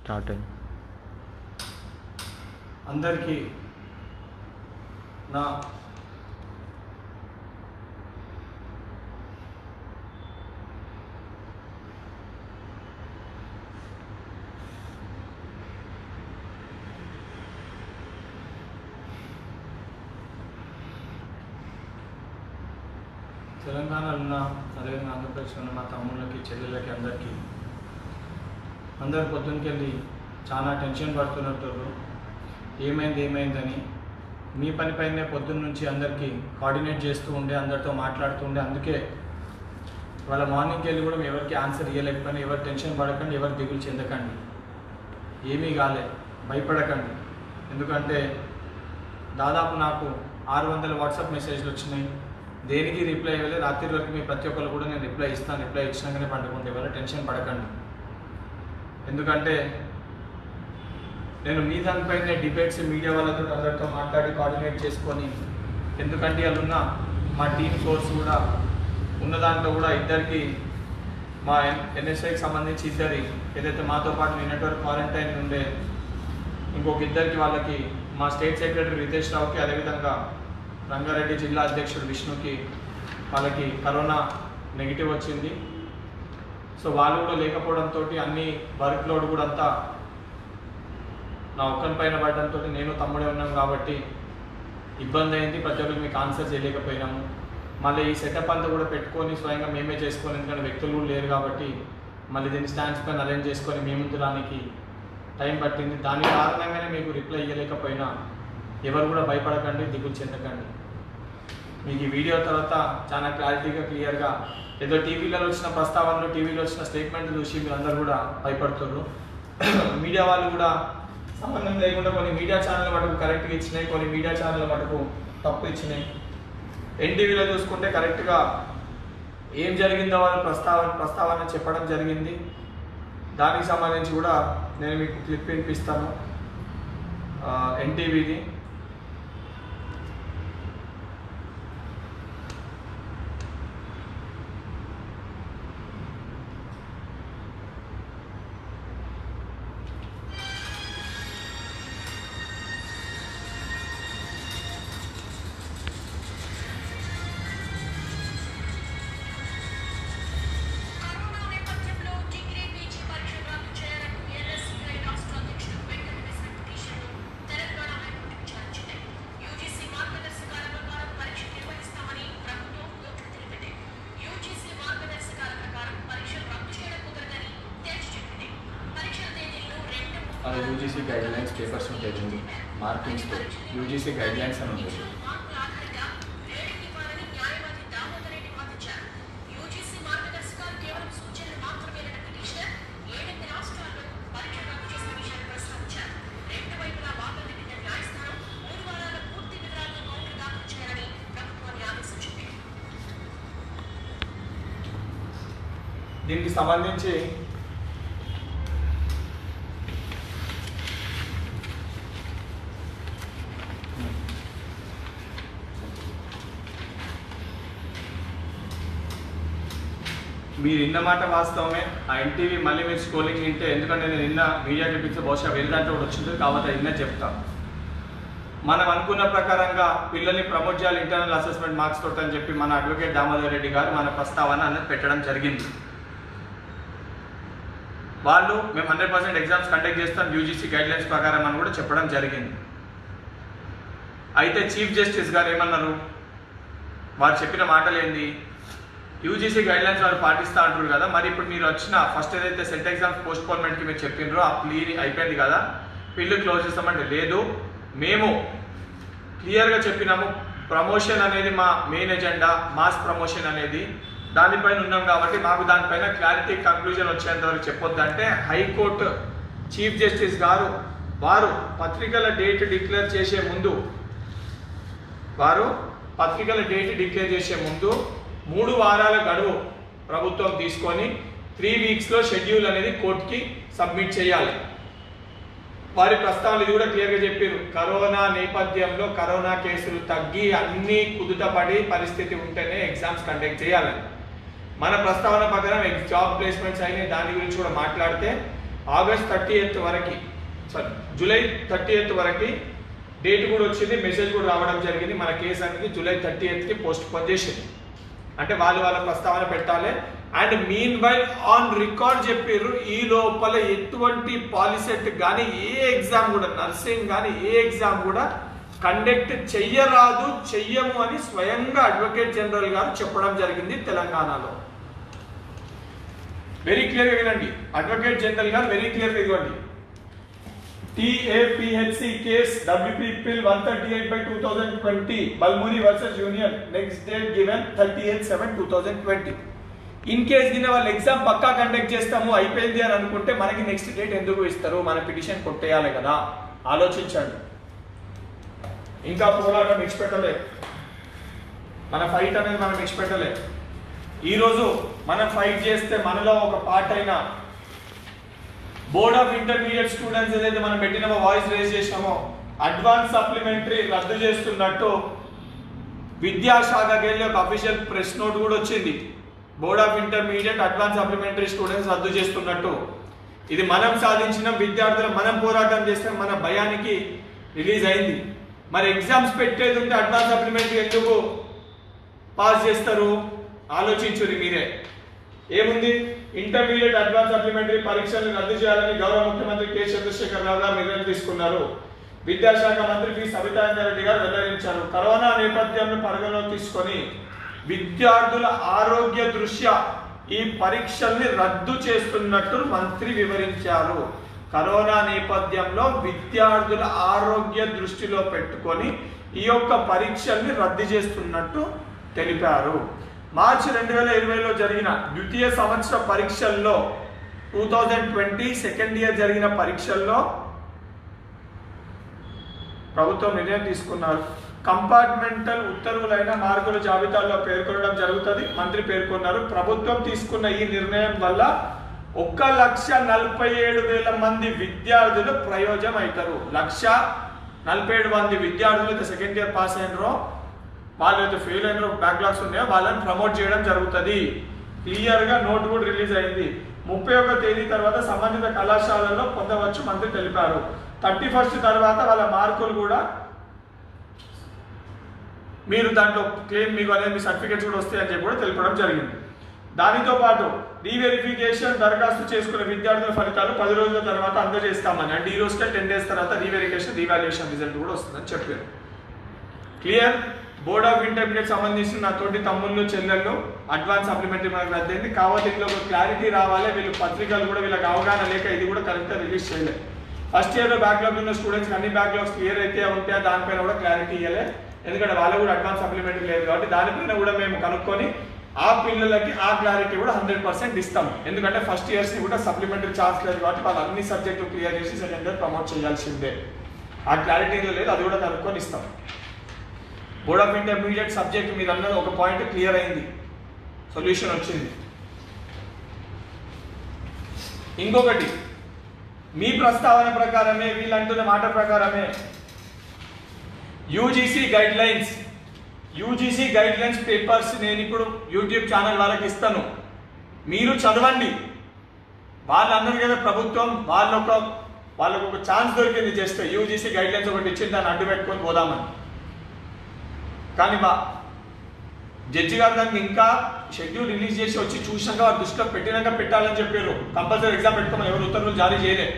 Start అయింది. అందరికీ నా తెలంగాణలో ఉన్న అదేవిధంగా ఆంధ్రప్రదేశ్లో ఉన్న మా తమ్ముళ్ళకి చెల్లెళ్ళకి అందరు పొద్దున్నకెళ్ళి చాలా టెన్షన్ పడుతున్నట్టు ఏమైందని మీ పనిపైనే పొద్దున్న నుంచి అందరికీ కోఆర్డినేట్ చేస్తూ ఉండే, అందరితో మాట్లాడుతూ ఉండే. అందుకే వాళ్ళ మార్నింగ్కి వెళ్ళి కూడా ఎవరికి ఆన్సర్ ఇవ్వలేకపోయినా ఎవరు టెన్షన్ పడకండి, ఎవరు దిగులు చెందకండి, ఏమీ కాలే, భయపడకండి. ఎందుకంటే దాదాపు నాకు 600 వాట్సాప్ మెసేజ్లు వచ్చినాయి, దేనికి రిప్లై ఇవ్వలేదు. రాత్రి వరకు మీ ప్రతి ఒక్కరు కూడా నేను రిప్లై ఇచ్చినాకనే పండుకుంటే ఎవరు టెన్షన్ పడకండి. ఎందుకంటే నేను మీ దానిపైనే డిబేట్స్ మీడియా వాళ్ళతో అందరితో మాట్లాడి కోఆర్డినేట్ చేసుకొని, ఎందుకంటే వాళ్ళు ఉన్న మా టీమ్ సోర్స్ కూడా ఉన్న దాంట్లో కూడా ఇద్దరికి మా ఎన్ఎస్ఐకి సంబంధించి ఇద్దరి ఏదైతే మాతో పాటు నిన్నటి వరకు క్వారంటైన్ ఉండే ఇంకొక ఇద్దరికి వాళ్ళకి మా స్టేట్ సెక్రటరీ రితేష్ రావుకి, అదేవిధంగా రంగారెడ్డి జిల్లా అధ్యక్షుడు విష్ణుకి వాళ్ళకి కరోనా నెగిటివ్ వచ్చింది. సో వాళ్ళు కూడా లేకపోవడంతో అన్ని వర్క్ లోడ్ కూడా అంతా నా ఒక్కరి పైన పడడంతో నేను తమ్ముడే ఉన్నాం కాబట్టి ఇబ్బంది అయింది. ప్రతి ఒక్కరికి మీకు ఆన్సర్ చేయలేకపోయినాము. మళ్ళీ ఈ సెటప్ అంతా కూడా పెట్టుకొని స్వయంగా మేమే చేసుకొని, ఎందుకంటే వ్యక్తులు కూడా లేరు కాబట్టి మళ్ళీ దీన్ని స్టాండ్స్ పైన అరేంజ్ చేసుకొని మేము దానికి టైం పట్టింది. దాని కారణంగానే మీకు రిప్లై ఇవ్వలేకపోయినా ఎవరు కూడా భయపడకండి, దిగులు చెందకండి. మీకు ఈ వీడియో తర్వాత చాలా క్లారిటీగా క్లియర్గా ఏదో టీవీలలో వచ్చిన ప్రస్తావనలు, టీవీలో వచ్చిన స్టేట్మెంట్ చూసి మీరు అందరూ కూడా భయపడుతున్నారు. మీడియా వాళ్ళు కూడా సంబంధం లేకుండా కొన్ని మీడియా ఛానల్ మటుకు కరెక్ట్గా ఇచ్చినాయి, కొన్ని మీడియా ఛానల్ మటుకు తప్పు ఇచ్చినాయి. ఎన్టీవీలో చూసుకుంటే కరెక్ట్గా ఏం జరిగిందో వాళ్ళు ప్రస్తావన చెప్పడం జరిగింది. దానికి సంబంధించి కూడా నేను మీకు క్లిప్ వినిపిస్తాను ఎన్టీవీది. యూజీసీ గైడ్లైన్స్ పేపర్స్ ఉంటాయి చూడండి, మార్కింగ్స్తో యూజీసీ గైడ్లైన్స్ అని ఉంటుంది. దీనికి సంబంధించి మీరు నిన్న మాట వాస్తవమే. ఆ ఎన్టీవీ మళ్ళీ మీరు స్క్రోలింగ్ వింటే, ఎందుకంటే నేను నిన్న మీడియా క్లిప్పింగ్స్ బహుశా వేరే దాంట్లో కూడా వచ్చింది కాబట్టి నిన్న చెప్తాం. మనం అనుకున్న ప్రకారంగా పిల్లల్ని ప్రమోట్ చేయాలి ఇంటర్నల్ అసెస్మెంట్ మార్క్స్ తోటి అని చెప్పి మన అడ్వకేట్ దామోదర్ రెడ్డి గారు మన ప్రస్తావన అనేది పెట్టడం జరిగింది. వాళ్ళు మేము 100% ఎగ్జామ్స్ కండక్ట్ చేస్తాం యూజీసీ గైడ్లైన్స్ ప్రకారం అని కూడా చెప్పడం జరిగింది. అయితే చీఫ్ జస్టిస్ గారు ఏమన్నారు, వారు చెప్పిన మాటలు ఏంది, యూజీసీ గైడ్లైన్స్ వారు పాటిస్తూ అంటారు కదా, మరి ఇప్పుడు మీరు వచ్చిన ఫస్ట్ ఏదైతే సెట్ ఎగ్జామ్స్ పోస్ట్పోన్మెంట్కి మీరు చెప్పినారో ఆ ప్లీ అయిపోయింది కదా, పిల్లు క్లోజ్ చేస్తామంటే లేదు, మేము క్లియర్గా చెప్పినాము ప్రమోషన్ అనేది మా మెయిన్ ఎజెండా, మాస్ ప్రమోషన్ అనేది దానిపైన ఉన్నాం కాబట్టి మాకు దానిపైన క్లారిటీ కంక్లూజన్ వచ్చేంత వరకు చెప్పొద్దంటే హైకోర్టు చీఫ్ జస్టిస్ గారు వారు పత్రికల డేట్ డిక్లేర్ చేసే ముందు 3 వారాల గడువు ప్రభుత్వం తీసుకొని 3 వీక్స్లో షెడ్యూల్ అనేది కోర్టుకి సబ్మిట్ చేయాలి. వారి ప్రస్తావన ఇది కూడా క్లియర్గా చెప్పారు, కరోనా నేపథ్యంలో కరోనా కేసులు తగ్గి అన్ని కుదుటపడి పరిస్థితి ఉంటేనే ఎగ్జామ్స్ కండక్ట్ చేయాలని మన ప్రస్తావన ప్రకారం జాబ్ ప్లేస్మెంట్స్ అయిన దాని గురించి కూడా మాట్లాడితే ఆగస్ట్ 30th వరకు, సారీ జూలై 30th వరకు డేట్ కూడా వచ్చింది, మెసేజ్ కూడా రావడం జరిగింది. మన కేసు అనేది జూలై 30th పోస్ట్ పోన్ చేసింది. అంటే వాళ్ళ ప్రస్తావన పెట్టాలి. And mean while on record చెప్పారు, ఈ లోపల ఎటువంటి పాలిసెట్ కానీ ఏ ఎగ్జామ్ కూడా, నర్సింగ్ కానీ ఏ ఎగ్జామ్ కూడా కండక్ట్ చెయ్యము అని స్వయంగా అడ్వకేట్ జనరల్ గారు చెప్పడం జరిగింది తెలంగాణలో. వెరీ క్లియర్గా వినండి, అడ్వకేట్ జనరల్ గారు వెరీ క్లియర్గా ఇవ్వండి. TAPHC case WPPL 138/2020 Balmuri vs Union, next date given 30/7/2020. In case కింద వాళ్ళు ఎగ్జామ్ పక్కా కండక్ట్ చేస్తాము అయిపోయింది అని అనుకుంటే మనకి నెక్స్ట్ డేట్ ఎందుకు ఇస్తారు? మన పిటిషన్ కొట్టేయాలి కదా, ఆలోచించండి. ఇంకా పోరాటం ఇచ్చిపెట్టలే, మన ఫైట్ అనేది మనం ఇచ్చిపెట్టలే. ఈరోజు మనం ఫైట్ చేస్తే మనలో ఒక పార్ట్ అయిన బోర్డ్ ఆఫ్ ఇంటర్మీడియట్ స్టూడెంట్స్ ఏదైతే మనం పెట్టినామో, వాయిస్ రేజ్ చేసినామో, అడ్వాన్స్ సప్లిమెంటరీ రద్దు చేస్తున్నట్టు విద్యాశాఖకి వెళ్ళి ఒక అఫీషియల్ ప్రెస్ నోట్ కూడా వచ్చింది. Board of intermediate advance supplementary students రద్దు చేస్తున్నట్టు. ఇది మనం సాధించిన విద్యార్థులు, మనం పోరాటం చేస్తే మన భయానికి రిలీజ్ అయింది. మరి ఎగ్జామ్స్ పెట్టేది ఉంటే అడ్వాన్స్ సప్లిమెంటరీ ఎందుకు పాస్ చేస్తారు? ఆలోచించుది మీరే. ఏముంది, ఇంటర్మీడియట్ అడ్వాన్స్ సప్లిమెంటరీ పరీక్షలను రద్దు చేయాలని గౌరవ ముఖ్యమంత్రి కె చంద్రశేఖర్ రావు గారు నిర్ణయం తీసుకున్నారు. విద్యాశాఖ మంత్రి పి సబితాంజారెడ్డి గారు వెల్లడించారు. కరోనా నేపథ్యంలో పరిగణలోకి తీసుకొని విద్యార్థుల ఆరోగ్య దృష్ట్యా ఈ పరీక్షల్ని రద్దు చేస్తున్నట్టు మంత్రి వివరించారు. కరోనా నేపథ్యంలో విద్యార్థుల ఆరోగ్య దృష్టిలో పెట్టుకొని ఈ యొక్క పరీక్షల్ని రద్దు చేస్తున్నట్టు తెలిపారు. మార్చి 2020లో జరిగిన ద్వితీయ సంవత్సర పరీక్షల్లో 2020 సెకండ్ ఇయర్ జరిగిన పరీక్షల్లో ప్రభుత్వం నిర్ణయం తీసుకున్నారు. కంపార్ట్మెంటల్ ఉత్తర్వులైన మార్కుల జాబితాలో పేర్కొనడం జరుగుతుంది. మంత్రి పేర్కొన్నారు. ప్రభుత్వం తీసుకున్న ఈ నిర్ణయం వల్ల 1,47,000 మంది విద్యార్థులు ప్రయోజనం అవుతారు. 1,47,000 మంది విద్యార్థులు సెకండ్ ఇయర్ పాస్ అయినరో, వాళ్ళు అయితే ఫెయిల్ అయినరో, బ్యాక్లాగ్స్ ఉన్నాయో వాళ్ళని ప్రమోట్ చేయడం జరుగుతుంది. క్లియర్గా నోట్ కూడా రిలీజ్ అయింది. 31వ తేదీ తర్వాత సంబంధిత కళాశాలల్లో పొందవచ్చు మంత్రి తెలిపారు. 31st తర్వాత వాళ్ళ మార్కులు కూడా మీరు దాంట్లో క్లెయిమ్ మీకు అనేది మీ సర్టిఫికేట్స్ కూడా వస్తాయని చెప్పి కూడా తెలపడం జరిగింది. దానితో పాటు రీవెరిఫికేషన్ దరఖాస్తు చేసుకున్న విద్యార్థుల ఫలితాలు 10 రోజుల తర్వాత అందజేస్తామని, అంటే ఈ రోజుకే 10 days తర్వాత రీవాల్యుయేషన్ రిజల్ట్ కూడా వస్తుందని చెప్పారు. క్లియర్. బోర్డ్ ఆఫ్ ఇంటర్మీడియట్ సంబంధించిన నా తోటి తమ్ముళ్ళు చెల్లెళ్ళు అడ్వాన్స్ సప్లిమెంటరీ మనకు రద్దయింది. కాబట్టి ఇందులో ఒక క్లారిటీ రావాలి. వీళ్ళు పత్రికలు కూడా వీళ్ళకి అవగాహన లేక ఇది కూడా కరెక్ట్గా రిలీజ్ చేయలేదు. ఫస్ట్ ఇయర్లో బ్యాక్లాగ్ ఉన్న స్టూడెంట్స్కి అన్ని బ్యాక్లాగ్స్ క్లియర్ అయితే ఉంటే దానిపైన కూడా క్లారిటీ ఇవ్వలే. ఎందుకంటే వాళ్ళు కూడా అడ్వాన్స్ సప్లిమెంటరీ లేదు కాబట్టి దానిపైన కూడా మేము కనుక్కొని ఆ పిల్లలకి ఆ క్లారిటీ కూడా 100% ఇస్తాం. ఎందుకంటే ఫస్ట్ ఇయర్స్ని కూడా సప్లిమెంటరీ ఛాన్స్ లేదు కాబట్టి వాళ్ళు అన్ని సబ్జెక్టులు క్లియర్ చేసి సెకండ్ ఇయర్ ప్రమోట్ చేయాల్సిందే. ఆ క్లారిటీలో లేదు, అది కూడా కనుక్కొని ఇస్తాం. బోర్డ్ ఆఫ్ ఇంటర్మీడియట్ సబ్జెక్ట్ మీద అన్నది ఒక పాయింట్ క్లియర్ అయింది, సొల్యూషన్ వచ్చింది. ఇంకొకటి, మీ ప్రస్తావన ప్రకారమే, వీళ్ళంటున్న మాట ప్రకారమే యూజీసీ గైడ్ లైన్స్ పేపర్స్ నేను ఇప్పుడు యూట్యూబ్ ఛానల్ వాళ్ళకి ఇస్తాను, మీరు చదవండి. వాళ్ళు అన్నారు కదా ప్రభుత్వం వాళ్ళకు ఒక ఛాన్స్ దొరికింది, జస్ట్ యూజీసీ గైడ్ లైన్స్ ఒకటి ఇచ్చింది, దాన్ని అడ్డు పెట్టుకొని పోదామని. కానీ జడ్జి గారు దానికి ఇంకా షెడ్యూల్ రిలీజ్ చేసి వచ్చి చూసాక వారు దృష్టిలో పెట్టినాక పెట్టాలని చెప్పారు. కంపల్సరీ ఎగ్జామ్ పెట్టుకోమని ఎవరు ఉత్తర్వులు జారీ చేయలేదు.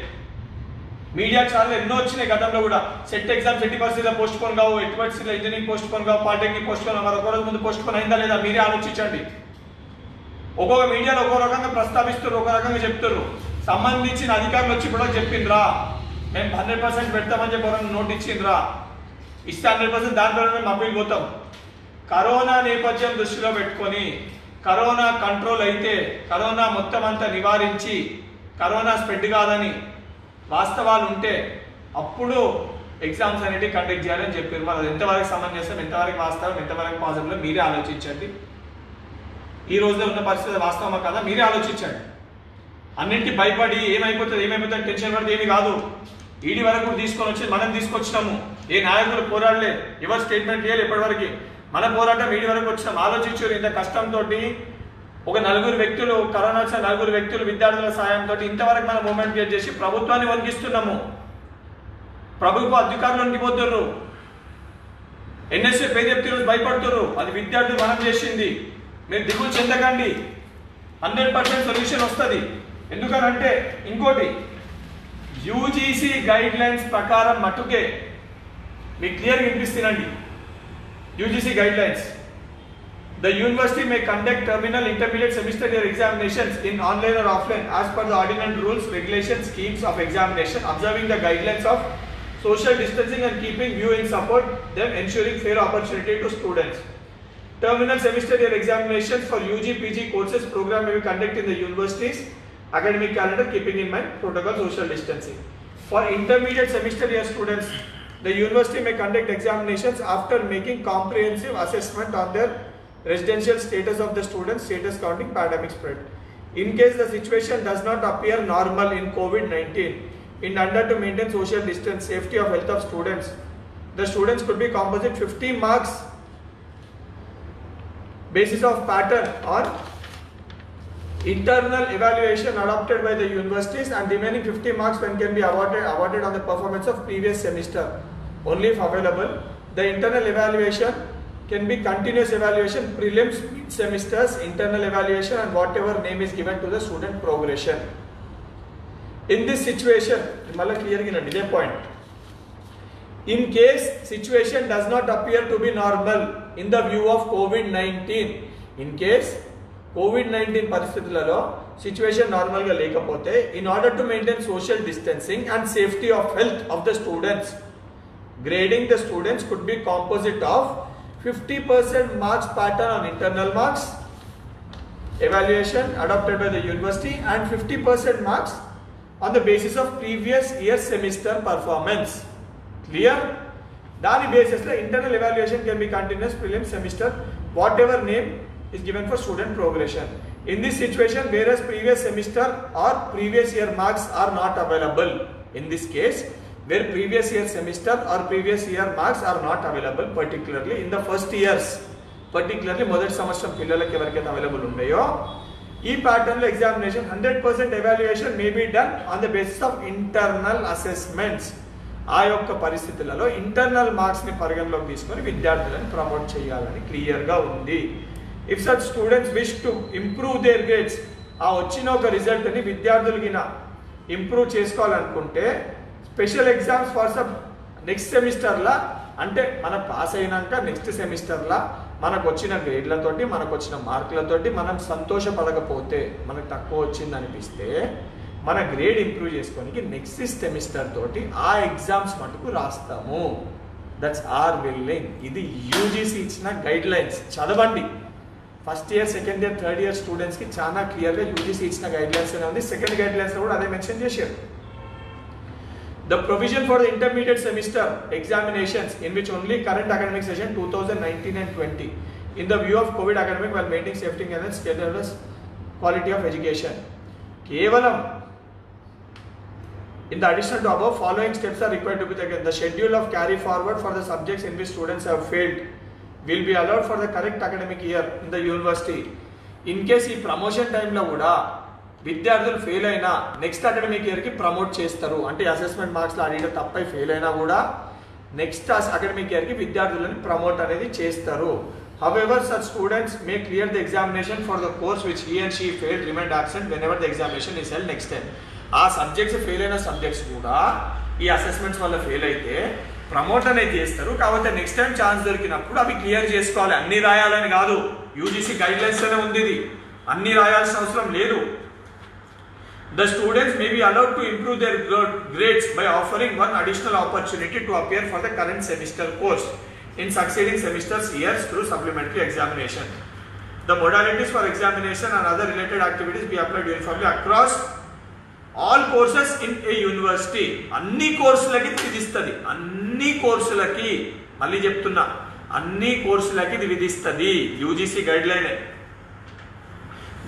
మీడియా ఛానల్ ఎన్నో వచ్చినాయి గతంలో కూడా. సెట్ ఎగ్జామ్స్ 80% పోస్ట్ పోన్ కావు, 80% ఇంజనీరింగ్ పోస్ట్ పోన్ కావు, పాలిటెక్నిక్ పోస్ట్ పోన్, మరి ఒక రోజు ముందు పోస్ట్ పోన్ అయిందా లేదా మీరే ఆలోచించండి. ఒక్కొక్క మీడియాలో ఒక్కో రకంగా ప్రస్తావిస్తారు, ఒక రకంగా చెప్తారు. సంబంధించిన అధికారులు వచ్చి కూడా చెప్పిండ్రా మేము 100% పెడతామని చెప్పి నోట్ ఇచ్చిండ్రా, ఇస్తే 100% దాంట్లో మేము అప్పీల్ పోతాం. కరోనా నేపథ్యం దృష్టిలో పెట్టుకొని కరోనా కంట్రోల్ అయితే, కరోనా మొత్తం అంతా నివారించి కరోనా స్ప్రెడ్ కాదని వాస్తవాలు ఉంటే అప్పుడు ఎగ్జామ్స్ అనేవి కండక్ట్ చేయాలని చెప్పారు. మరి ఎంతవరకు సమంజసం, ఎంతవరకు వాస్తవం, ఎంతవరకు పాసిబుల్ మీరే ఆలోచించండి. ఈ రోజులో ఉన్న పరిస్థితి వాస్తవమా కదా మీరే ఆలోచించండి. అన్నింటి భయపడి ఏమైపోతుంది టెన్షన్ పడితే ఏమి కాదు. ఈడీ వరకు తీసుకొని వచ్చి మనం తీసుకొచ్చినాము. ఏ నాయకులు పోరాడలే, ఎవరు స్టేట్మెంట్ చేయాలి ఇప్పటివరకు. మన పోరాటం ఈడీ వరకు వచ్చినాం. ఆలోచించారు. ఇంత కష్టంతో ఒక నలుగురు వ్యక్తులు కరోనా వచ్చిన నలుగురు వ్యక్తులు విద్యార్థుల సాయంతో ఇంతవరకు మనం మూమెంట్ క్రియేట్ చేసి ప్రభుత్వాన్ని వణికిస్తున్నాము. ప్రభుత్వ అధికారులు వణికిపోతున్నారు. ఎన్ఎస్ఏ పే చెప్తే భయపడుతున్నారు. అది విద్యార్థులు మనం చేసింది. మీరు దిగులు చెందకండి, 100% సొల్యూషన్ వస్తుంది. ఎందుకనంటే ఇంకోటి, యూజీసీ గైడ్ లైన్స్ ప్రకారం మట్టుకే మీకు క్లియర్గా వినిపిస్తుందండి. UGC guide lines, the university may conduct terminal, intermediate, semester year examinations in online or offline as per the ordinance, rules, regulations, schemes of examination, observing the guidelines of social distancing and keeping view in support them, ensuring fair opportunity to students. Terminal semester year examinations for UG PG courses program may be conducted in the university's academic calendar, keeping in mind protocol social distancing. For intermediate semester year students, the university may conduct examinations after making comprehensive assessment on their residential status of the students, status counting pandemic spread. In case the situation does not appear normal in COVID-19, in order to maintain social distance, safety of health of students, the students could be composite 50 marks basis of pattern or internal evaluation adopted by the universities, and remaining 50 marks when can be awarded on the performance of previous semester only if available. The internal evaluation can be continuous evaluation, prelims, mid-semesters, internal evaluation, and whatever name is given to the student progression. In this situation, point. In case situation does not appear to be normal in the view of COVID-19, in case COVID-19 పరిస్థితులలో situation normal గా లేకపోతే, in order to maintain social distancing and safety of health of the students, grading the students could be composite of 50% marks pattern on internal marks evaluation adopted by the university and 50% marks on the basis of previous year semester performance. Clear? Dani basis la internal evaluation can be continuous, prelim, semester, whatever name is given for student progression. In this situation, whereas previous semester or previous year marks are not available, in this case where previous year semester or previous year marks are not available, particularly in the first years, particularly మొదటి సంవత్సరం పిల్లలకి ఎవరికైతే available ఉన్నాయో, ఈ pattern లో examination 100% evaluation may be done on the basis of internal assessments. ఆ యొక్క పరిస్థితులలో ఇంటర్నల్ మార్క్స్ ని పరిగణలోకి తీసుకొని విద్యార్థులను ప్రమోట్ చేయాలని క్లియర్ గా ఉంది. If such students wish to improve their grades, ఆ వచ్చిన ఒక రిజల్ట్ ని విద్యార్థులు గిన ఇంప్రూవ్ చేసుకోవాలనుకుంటే special exams for sub next సెమిస్టర్లా, అంటే మనం పాస్ అయినాక నెక్స్ట్ సెమిస్టర్లా మనకు వచ్చిన గ్రేడ్లతోటి మనకు వచ్చిన మార్కులతోటి మనం సంతోషపడకపోతే, మనకు తక్కువ వచ్చింది అనిపిస్తే మన గ్రేడ్ ఇంప్రూవ్ చేసుకోనికి నెక్స్ట్ సెమిస్టర్ తోటి ఆ ఎగ్జామ్స్ మటుకు రాస్తాము. That's are willing. ఇది యూజీసీ ఇచ్చిన గైడ్ లైన్స్. చదవండి. First year, second year, third year స్టూడెంట్స్కి చాలా క్లియర్గా యూజీసీ ఇచ్చిన గైడ్ లైన్స్ అనే ఉంది. సెకండ్ గైడ్ లైన్స్లో కూడా అదే మెన్షన్ చేశారు. The provision for the intermediate semester examinations in which only current academic session 2019 and 20 in the view of COVID academic while maintaining safety and scalable quality of education. Kevalam in the addition to above, following steps are required to be taken. The schedule of carry forward for the subjects in which students have failed will be allowed for the correct academic year in the university. In case ఈ promotion టైంలో కూడా విద్యార్థులు fail అయినా next academic ఇయర్కి promote చేస్తారు. అంటే assessment మార్క్స్లో అడిగిన తప్పై fail అయినా కూడా నెక్స్ట్ అకాడమిక్ ఇయర్కి విద్యార్థులను ప్రమోట్ అనేది చేస్తారు. However, such students may clear the examination for the course which he and she failed, remained absent whenever the examination is held next time. ఆ సబ్జెక్ట్స్ ఫెయిల్ అయిన subjects కూడా ఈ అసెస్మెంట్స్ వల్ల fail అయితే ప్రమోట్ అనేది చేస్తారు. కాకపోతే నెక్స్ట్ టైం ఛాన్స్ దొరికినప్పుడు అవి క్లియర్ చేసుకోవాలి. అన్ని రాయాలని కాదు, యూజీసీ గైడ్ లైన్స్ లోనే ఉంది ఇది. అన్ని రాయాల్సిన అవసరం లేదు. The students may be allowed to improve their grades by offering one additional opportunity to appear for the current semester course in succeeding semesters years through supplementary examination. The modalities for examination and other related activities be applied uniformly across all courses in a university. అన్ని కోర్సులకి ఇది విధిస్తుంది. అన్ని కోర్సులకి, మళ్ళీ చెప్తున్నా, అన్ని కోర్సులకి ఇది విధిస్తుంది UGC guide line.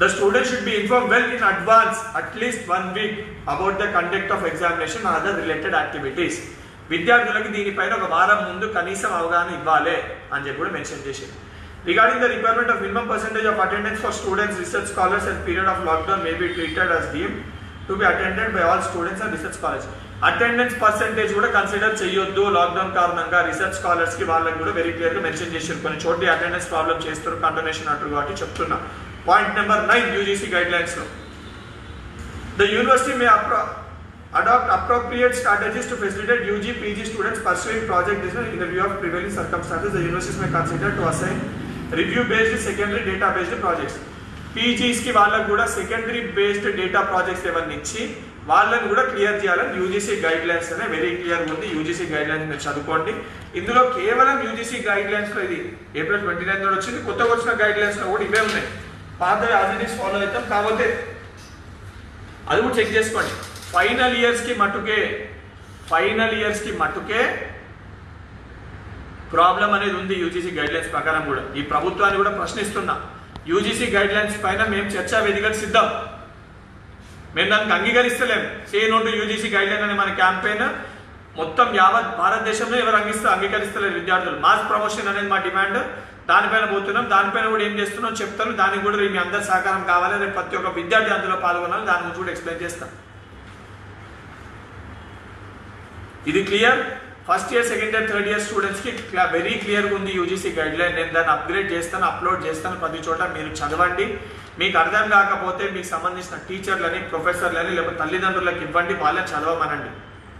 The student should be informed well in advance, at least 1 week, about the conduct of examination and other related activities. విద్యార్థులకు దీనిపైన ఒక వారం ముందు కనీసం అవగాహన ఇవ్వాలి అని చెప్పి కూడా మెన్షన్ చేసింది. Regarding the requirement of minimum percentage of attendance for students, research scholars at period of lockdown may be treated as deemed to be attended by all students and research scholars. Attendance percentage కూడా consider చేయొద్దు lockdown కారణంగా research scholars కి వాళ్ళకి కూడా very clear గా mention చేశారు. కొన్ని చోట్ల అటెండెన్స్ ప్రాబ్లం చేస్తారు కండోనేషన్ అంటారు కాబట్టి చెప్తున్నా. Point number 9 UGC guidelines లో the university may adopt appropriate strategies to facilitate UG PG students pursuing project design in the view of prevailing circumstances. The universities may consider to assign review based secondary data based projects. PGs కి వాళ్ళకు కూడా secondary based data projects ఏమన్నా ఇచ్చి వాళ్ళని కూడా clear చేయాలని UGC guide lines అనే very clear ఉంది. యూజీసీ గైడ్ లైన్స్ మీరు చదువుకోండి. ఇందులో కేవలం యూజీసీ గైడ్ లైన్స్ లో ఇది ఏప్రిల్ 29 వచ్చింది. కొత్తగా వచ్చిన గైడ్ లైన్స్ లో కూడా ఇవే ఉన్నాయి. పాత యాజ్ ఇట్ ఈస్ ఫాలో అవుతాం కాకపోతే అది కూడా చెక్ చేసుకోండి. ఫైనల్ ఇయర్స్ కి మట్టుకే ప్రాబ్లం అనేది ఉంది యూజీసీ గైడ్ లైన్స్ ప్రకారం కూడా. ఈ ప్రభుత్వాన్ని కూడా ప్రశ్నిస్తున్నా. యూజీసీ గైడ్ లైన్స్ పైన మేము చర్చా వేదికలు సిద్ధం. మేము దానికి అంగీకరిస్తలేము. Say no to UGC guideline అనే మన క్యాంపెయిన్ మొత్తం యావత్ భారతదేశంలో ఎవరు అంగీకరిస్తలేరు విద్యార్థులు. మాస్ ప్రమోషన్ అనేది మా డిమాండ్. దానిపైన పోతున్నాం. దానిపైన కూడా ఏం చేస్తున్నాం చెప్తాను. దానికి కూడా మీ అందరి సహకారం కావాలి. రేపు ప్రతి ఒక్క విద్యార్థి అందులో పాల్గొనాలి. దాని గురించి కూడా ఎక్స్ప్లెయిన్ చేస్తాను. ఇది clear. First year, second year, third year స్టూడెంట్స్కి వెరీ క్లియర్గా ఉంది యూజీసీ గైడ్ లైన్. నేను దాన్ని అప్గ్రేడ్ చేస్తాను, అప్లోడ్ చేస్తాను ప్రతి చోట. మీరు చదవండి. మీకు అర్థం కాకపోతే మీకు సంబంధించిన టీచర్లని, ప్రొఫెసర్లని లేకపోతే తల్లిదండ్రులకు ఇవ్వండి. వాళ్ళని చదవమనండి.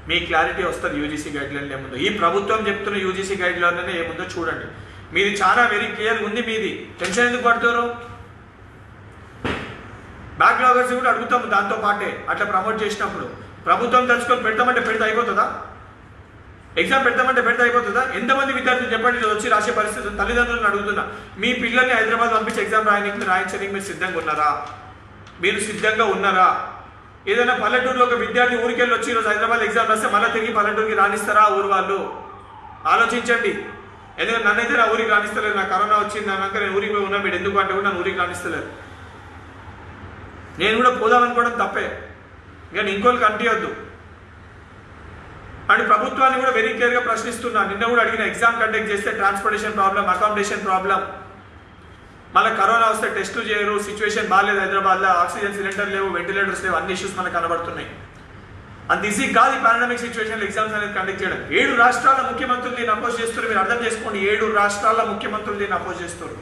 మీ క్లారిటీ వస్తుంది యూజీసీ గైడ్ లైన్ ఏముందో. ఈ ప్రభుత్వం చెప్తున్న యూజీసీ గైడ్ లైన్ ఏముందో చూడండి. మీది చాలా వెరీ క్లియర్గా ఉంది. మీది టెన్షన్ ఎందుకు పడుతారు? బ్యాక్లాగర్స్ కూడా అడుగుతాము దాంతో పాటే. అట్లా ప్రమోట్ చేసినప్పుడు ప్రభుత్వం తెలుసుకొని పెడతామంటే పెడితే అయిపోతుందా? ఎగ్జామ్ పెడతామంటే పెడితే అయిపోతుందా? ఎంతమంది విద్యార్థులు చెప్పండి వచ్చి రాసే పరిస్థితి. తల్లిదండ్రులను అడుగుతున్నా, మీ పిల్లల్ని హైదరాబాద్ పంపించి ఎగ్జామ్ రాయించడానికి మీరు సిద్ధంగా ఉన్నారా? మీరు సిద్ధంగా ఉన్నారా? ఏదైనా పల్లెటూరులో ఒక విద్యార్థి ఊరికెళ్ళి వచ్చి ఈరోజు హైదరాబాద్ ఎగ్జామ్ రాస్తే మళ్ళీ తిరిగి పల్లెటూరుకి రాణిస్తారా ఊరు వాళ్ళు? ఆలోచించండి. ఎందుకంటే నన్నైతే నా ఊరికి రాణిస్తలేదు. నాకు కరోనా వచ్చింది అన్నాక నేను ఊరికి పోయి ఉన్నా. మీరు ఎందుకు అంటే కూడా నన్ను ఊరికి రాణిస్తలేదు. నేను కూడా పోదామనుకోవడం తప్పే, కానీ ఇంకోళ్ళకి అంటియొద్దు. అండ్ ప్రభుత్వాన్ని కూడా వెరీ క్లియర్గా ప్రశ్నిస్తున్నా. నిన్న కూడా అడిగిన, ఎగ్జామ్ కండక్ట్ చేస్తే ట్రాన్స్పోర్టేషన్ ప్రాబ్లం, అకామిడేషన్ ప్రాబ్లం, మళ్ళీ కరోనా వస్తే టెస్టులు చేయరు, సిచ్యువేషన్ బాగాలేదు హైదరాబాద్లో, ఆక్సిజన్ సిలిండర్ లేవు, వెంటిలేటర్స్ లేవు, అన్ని ఇష్యూస్ మనకు కనబడుతున్నాయి. అంత ఈజీ కాదు ఈ పాండమిక్ సిచ్యువేషన్లో ఎగ్జామ్స్ అనేది కండక్ట్ చేయడం. 7 రాష్ట్రాల ముఖ్యమంత్రులు దీన్ని అపోజ్ చేస్తారు. మీరు అర్థం చేసుకోండి, 7 రాష్ట్రాల ముఖ్యమంత్రులు దీన్ని అపోజ్ చేస్తారు.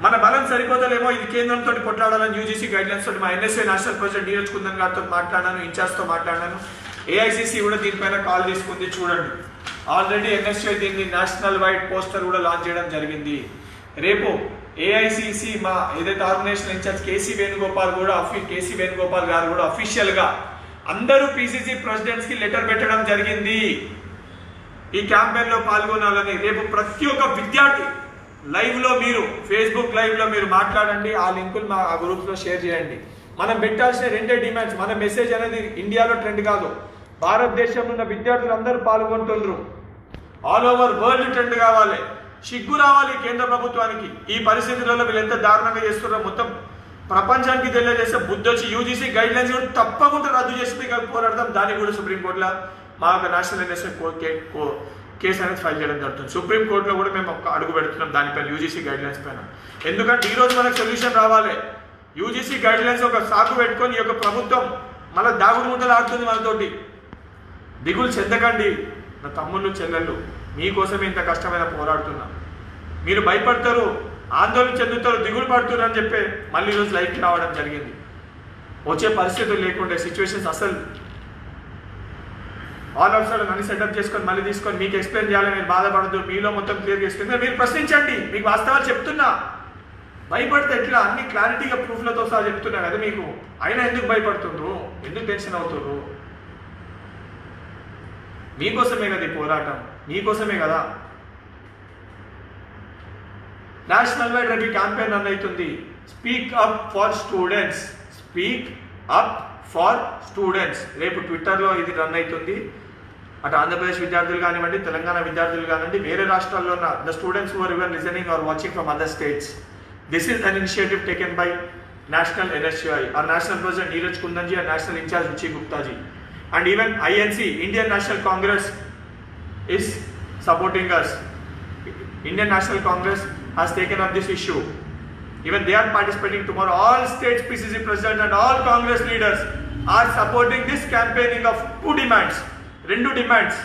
మన బలం సరిపోతలేమో, ఇది కేంద్రంతో కొట్లాడాలని యూజీసీ గైడ్ లైన్స్ తోటి మా NSA national president Neeraj kundan గారితో మాట్లాడాను, ఇన్ఛార్జ్తో మాట్లాడాను. ఏఐసిసి కూడా దీనిపైన కాల్ తీసుకుంది. చూడండి, ఆల్రెడీ ఎన్ఎస్ఏ దీన్ని నేషనల్ వైడ్ పోస్టర్ కూడా లాంచ్ చేయడం జరిగింది. రేపు ఏఐసిసి మా ఏదైతే ఆర్గనైజేషన్ ఇన్ఛార్జ్ కేసీ వేణుగోపాల్ గారు కూడా అఫీషియల్ గా అందరూ పిసిసి ప్రెసిడెంట్స్ కి లెటర్ పెట్టడం జరిగింది. ఈ క్యాంపెయిన్ లో పాల్గొనాలని. రేపు ప్రతి ఒక్క విద్యార్థి లైవ్ లో, మీరు ఫేస్బుక్ లైవ్ లో మీరు మాట్లాడండి. ఆ లింకులు మా గ్రూప్స్ లో షేర్ చేయండి. మనం పెట్టాల్సిన 2 డిమాండ్స్. మన మెసేజ్ అనేది ఇండియాలో ట్రెండ్ కాదు, భారతదేశంలో ఉన్న విద్యార్థులు అందరూ పాల్గొంటున్నారు. ఆల్ ఓవర్ వరల్డ్ ట్రెండ్ కావాలి. సిగ్గు రావాలి కేంద్ర ప్రభుత్వానికి. ఈ పరిస్థితులలో వీళ్ళు ఎంత దారుణంగా చేస్తున్నారో మొత్తం ప్రపంచానికి తెలియజేసే బుద్ధి వచ్చి యూజీసీ గైడ్ లైన్స్ కూడా తప్పకుండా రద్దు చేసి పోరాడతాం. దానికి కూడా సుప్రీంకోర్టులో మా నేషనల్ ఎన్ఎస్ఏ కేసు అనేది ఫైల్ చేయడం జరుగుతుంది. సుప్రీంకోర్టులో కూడా మేము ఒక అడుగు పెడుతున్నాం దానిపైన, యూజీసీ గైడ్ లైన్స్ పైన. ఎందుకంటే ఈరోజు మనకు సొల్యూషన్ రావాలి. యూజీసీ గైడ్ లైన్స్ ఒక సాకు పెట్టుకొని ఈ యొక్క ప్రభుత్వం మళ్ళీ దాగుడు ముట్టలు ఆడుతుంది మనతోటి. దిగులు చెందకండి నా తమ్ముళ్ళు చెల్లెళ్ళు, మీకోసమే ఇంత కష్టమైన పోరాడుతున్నా. మీరు భయపడతారు, ఆందోళన చెందుతారు, దిగులు పడుతున్నారు అని చెప్పి మళ్ళీ ఈరోజు లైఫ్కి రావడం జరిగింది. వచ్చే పరిస్థితులు లేకుండే సిచ్యువేషన్స్ అసలు ఆల్ ఆఫ్ సడన్ అన్ని సెటప్ చేసుకొని మళ్ళీ తీసుకొని మీకు ఎక్స్ప్లెయిన్ చేయాలని మీరు బాధపడద్దు. మీలో మొత్తం క్లియర్గా ఎక్స్ప్లెయిన్ మీరు ప్రశ్నించండి. మీకు వాస్తవాలు చెప్తున్నా. భయపడితే ఎట్లా? అన్ని క్లారిటీగా ప్రూఫ్లతో సహా చెప్తున్నా కదా మీకు. అయినా ఎందుకు భయపడుతుండ్రు? ఎందుకు టెన్షన్ అవుతుర్రు? మీకోసమే కదా ఈ పోరాటం, మీకోసమే కదా. నేషనల్ వైడ్ రేపు క్యాంపెయిన్ రన్ అవుతుంది. Speak up for students, speak up for students. రేపు ట్విట్టర్లో ఇది రన్ అవుతుంది. అటు ఆంధ్రప్రదేశ్ విద్యార్థులు కానివ్వండి, తెలంగాణ విద్యార్థులు కానివ్వండి, వేరే రాష్ట్రాల్లో ఉన్న the students who are even listening or watching from other states. This is an initiative taken by National NSUI, our National President Neeraj Kundan ji and National In Charge Ruchi Gupta ji, and even INC, Indian National Congress, is supporting us. Indian National Congress has taken up this issue. Even they are participating tomorrow. All states PCC president and all Congress leaders are supporting this campaigning of two demands. Rendu demands.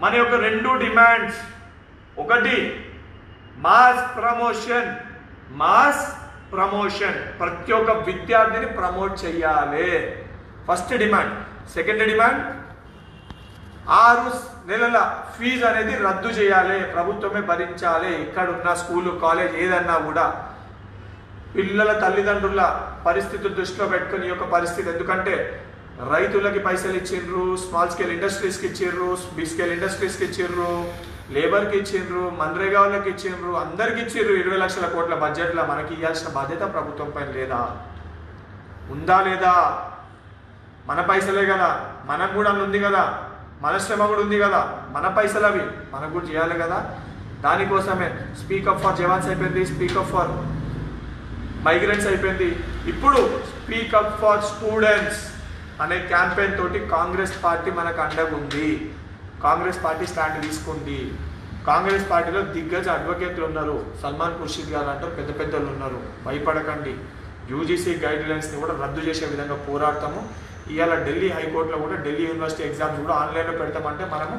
మన యొక్క రెండు demands, ఒకటి mass promotion, ప్రతి ఒక్క విద్యార్థిని promote చేయాలి, first demand. Second demand 6 నెలల fee అనేది రద్దు చేయాలి, ప్రభుత్వమే భరించాలి. ఎక్కడున్న స్కూలు కాలేజ్ ఏదన్నా కూడా పిల్లల తల్లిదండ్రుల పరిస్థితులు దృష్టిలో పెట్టుకుని యొక్క పరిస్థితి. ఎందుకంటే రైతులకి పైసలు ఇచ్చిండ్రు, స్మాల్ స్కేల్ ఇండస్ట్రీస్కి ఇచ్చిండ్రు, బిగ్ స్కేల్ ఇండస్ట్రీస్కి ఇచ్చిండ్రు, లేబర్కి ఇచ్చిండ్రు, మన్రేగా వాళ్ళకి ఇచ్చిండ్రు, అందరికి ఇచ్చిండ్రు. 20 లక్షల కోట్ల బడ్జెట్లో మనకి ఇవ్వాల్సిన బాధ్యత ప్రభుత్వం పైన లేదా? ఉందా లేదా? మన పైసలే కదా, మనకు కూడా ఉంది కదా, మన శ్రమ కూడా ఉంది కదా, మన పైసలు అవి మనకు కూడా చేయాలి కదా. దానికోసమే స్పీకప్ ఫర్ జవాన్స్ అయిపోయింది, స్పీకప్ ఫర్ మైగ్రెంట్స్ అయిపోయింది. ఇప్పుడు స్పీకప్ ఫర్ స్టూడెంట్స్ అనే క్యాంపెయిన్ తోటి కాంగ్రెస్ పార్టీ మనకు అండగా ఉంది. కాంగ్రెస్ పార్టీ స్టాండ్ తీసుకుంది. కాంగ్రెస్ పార్టీలో దిగ్గజ అడ్వకేట్లు ఉన్నారు, సల్మాన్ ఖుర్షీద్ గారు అంటారు, పెద్ద పెద్దలు ఉన్నారు. భయపడకండి. యూజీసీ గైడ్ లైన్స్ని కూడా రద్దు చేసే విధంగా పోరాడతాము. ఇవాళ ఢిల్లీ హైకోర్టులో కూడా ఢిల్లీ యూనివర్సిటీ ఎగ్జామ్స్ కూడా ఆన్లైన్లో పెడతామంటే మనము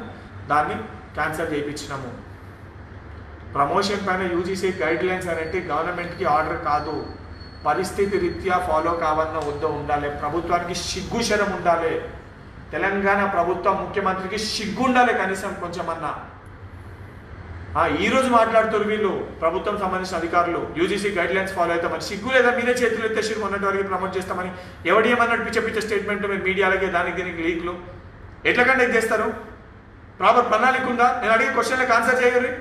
దాన్ని క్యాన్సిల్ చేయించినాము. ప్రమోషన్ పైన యూజీసీ గైడ్ లైన్స్ అనేది గవర్నమెంట్కి ఆర్డర్ కాదు, పరిస్థితి రీత్యా ఫాలో కావాలన్న వద్ద ఉండాలి. ప్రభుత్వానికి సిగ్గు శరం ఉండాలి. తెలంగాణ ప్రభుత్వం ముఖ్యమంత్రికి సిగ్గు ఉండాలి కనీసం కొంచెమన్నా. ఈరోజు మాట్లాడుతారు వీళ్ళు ప్రభుత్వం సంబంధించిన అధికారులు, యూజీసీ గైడ్ లైన్స్ ఫాలో అవుతామని. సిగ్గు లేదా? మీరే చేతులు ఎత్తేసి మొన్నటి వరకు ప్రమోట్ చేస్తామని ఎవడి ఏమన్నట్టు పిచ్చ స్టేట్మెంట్ మీరు మీడియాలకి దానికి దీనికి లీక్లు ఎట్లా కండక్ట్ చేస్తారు? ప్రాపర్ ప్రణాళిక ఉందా? నేను అడిగే క్వశ్చన్లకు ఆన్సర్ చేయగలరు.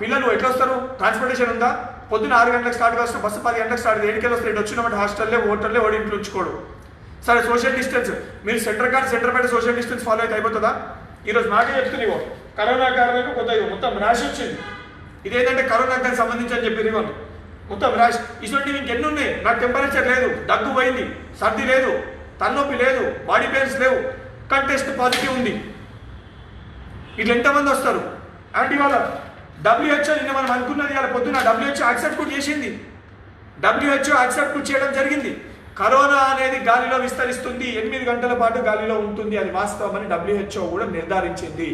పిల్లలు ఎట్లా వస్తారు? ట్రాన్స్పోర్టేషన్ ఉందా? పొద్దున్న 6 గంటలకు స్టార్ట్ కావచ్చు, బస్సు 10 గంటలకు స్టార్ట్, 7 వస్తారు. వచ్చినప్పుడు హాస్టల్లే హోటల్లే ఓడి ఇంట్లో ఉంచుకోడు. సరే సోషల్ డిస్టెన్స్, మీరు సెంటర్ బయట సోషల్ డిస్టెన్స్ ఫాలో అయితే అయిపోతుందా? ఈరోజు నాకే చెప్తున్నావు కరోనా కారణంగా కొత్త మొత్తం ర్యాష్ వచ్చింది. ఇదేంటంటే కరోనాకి దానికి సంబంధించి అని చెప్పి ఇవ్వండి మొత్తం ర్యాష్. ఇటువంటి ఇంకెన్ని ఉన్నాయి? నాకు టెంపరేచర్ లేదు, దగ్గు పోయింది, సర్ది లేదు, తలనొప్పి లేదు, బాడీ పెయిన్స్ లేవు, కంటెస్ట్ పాజిటివ్ ఉంది. ఇట్లా ఎంతమంది వస్తారు? అంటే ఇవాళ WHO నిన్న మనం అనుకున్నది ఇవాళ పొద్దున్న WHO యాక్సెప్ట్ కూడా చేసింది. WHO యాక్సెప్ట్ చేయడం జరిగింది. కరోనా అనేది గాలిలో విస్తరిస్తుంది, 8 గంటల పాటు గాలిలో ఉంటుంది, అది వాస్తవం అని WHO కూడా నిర్ధారించింది.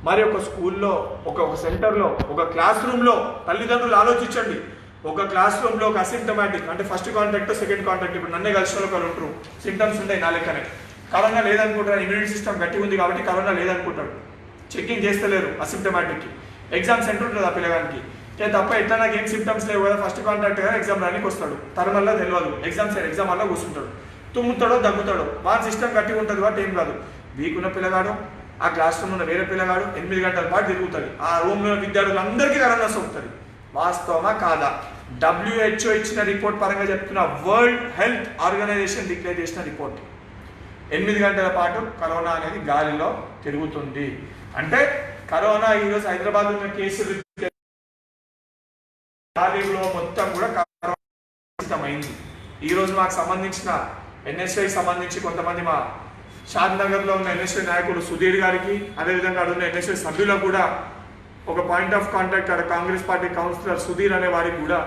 మరి ఒక స్కూల్లో, ఒక సెంటర్లో, ఒక క్లాస్ రూమ్లో తల్లిదండ్రులు ఆలోచించండి. ఒక క్లాస్ రూమ్లో ఒక అసిమ్టమాటిక్ అంటే ఫస్ట్ కాంటాక్ట్ సెకండ్ కాంటాక్ట్, ఇప్పుడు నన్నే కలిసిన ఒకరు ఉంటారు, సింటమ్స్ ఉన్నాయి నా లెక్కనే, కరోనా లేదనుకుంటారు, ఇమ్యూనిటీ సిస్టమ్ గట్టిగా ఉంది కాబట్టి కరోనా లేదనుకుంటాడు, చెకింగ్ చేస్తలేరు అసిమ్టమాటిక్కి. ఎగ్జామ్ సెంటర్ ఉంటుంది ఆ పిల్లగానికి, తప్ప ఎట్లా నాకు ఏం సిమ్టమ్స్ లేవు కదా, ఫస్ట్ కాంటాక్ట్ కదా, ఎగ్జామ్ రానికి వస్తాడు, తరుణంలో తెలియదు, ఎగ్జామ్ వల్ల కూర్చుంటాడు, తుమ్ముతాడో దగ్గుతాడో, వాళ్ళ సిస్టమ్ గట్టిగా ఉంటుంది కాబట్టి ఏం కాదు. వీకున్న పిల్లగాడు, ఆ క్లాస్ రూమ్ ఉన్న వేరే పిల్లగాడు 8 గంటల పాటు తిరుగుతుంది, ఆ రూమ్లో విద్యార్థులందరికీ కరోనా సోకుతుంది. వాస్తవమా కాదా? WHO ఇచ్చిన రిపోర్ట్ పరంగా చెప్తున్న, వరల్డ్ హెల్త్ ఆర్గనైజేషన్ డిక్లేర్ చేసిన రిపోర్ట్, 8 గంటల పాటు కరోనా అనేది గాలిలో తిరుగుతుంది. అంటే కరోనా ఈరోజు హైదరాబాద్ ఉన్న కేసులు గాలిలో మొత్తం కూడా కరోనా అయింది. ఈరోజు మాకు సంబంధించిన NSY సంబంధించి కొంతమంది మా షాద్ నగర్లో ఉన్న NSY నాయకుడు సుధీర్ గారికి, అదేవిధంగా అక్కడ ఉన్న NSY సభ్యులకు కూడా ఒక పాయింట్ ఆఫ్ కాంటాక్ట్ అక్కడ కాంగ్రెస్ పార్టీ కౌన్సిలర్ సుధీర్ అనే వారికి కూడా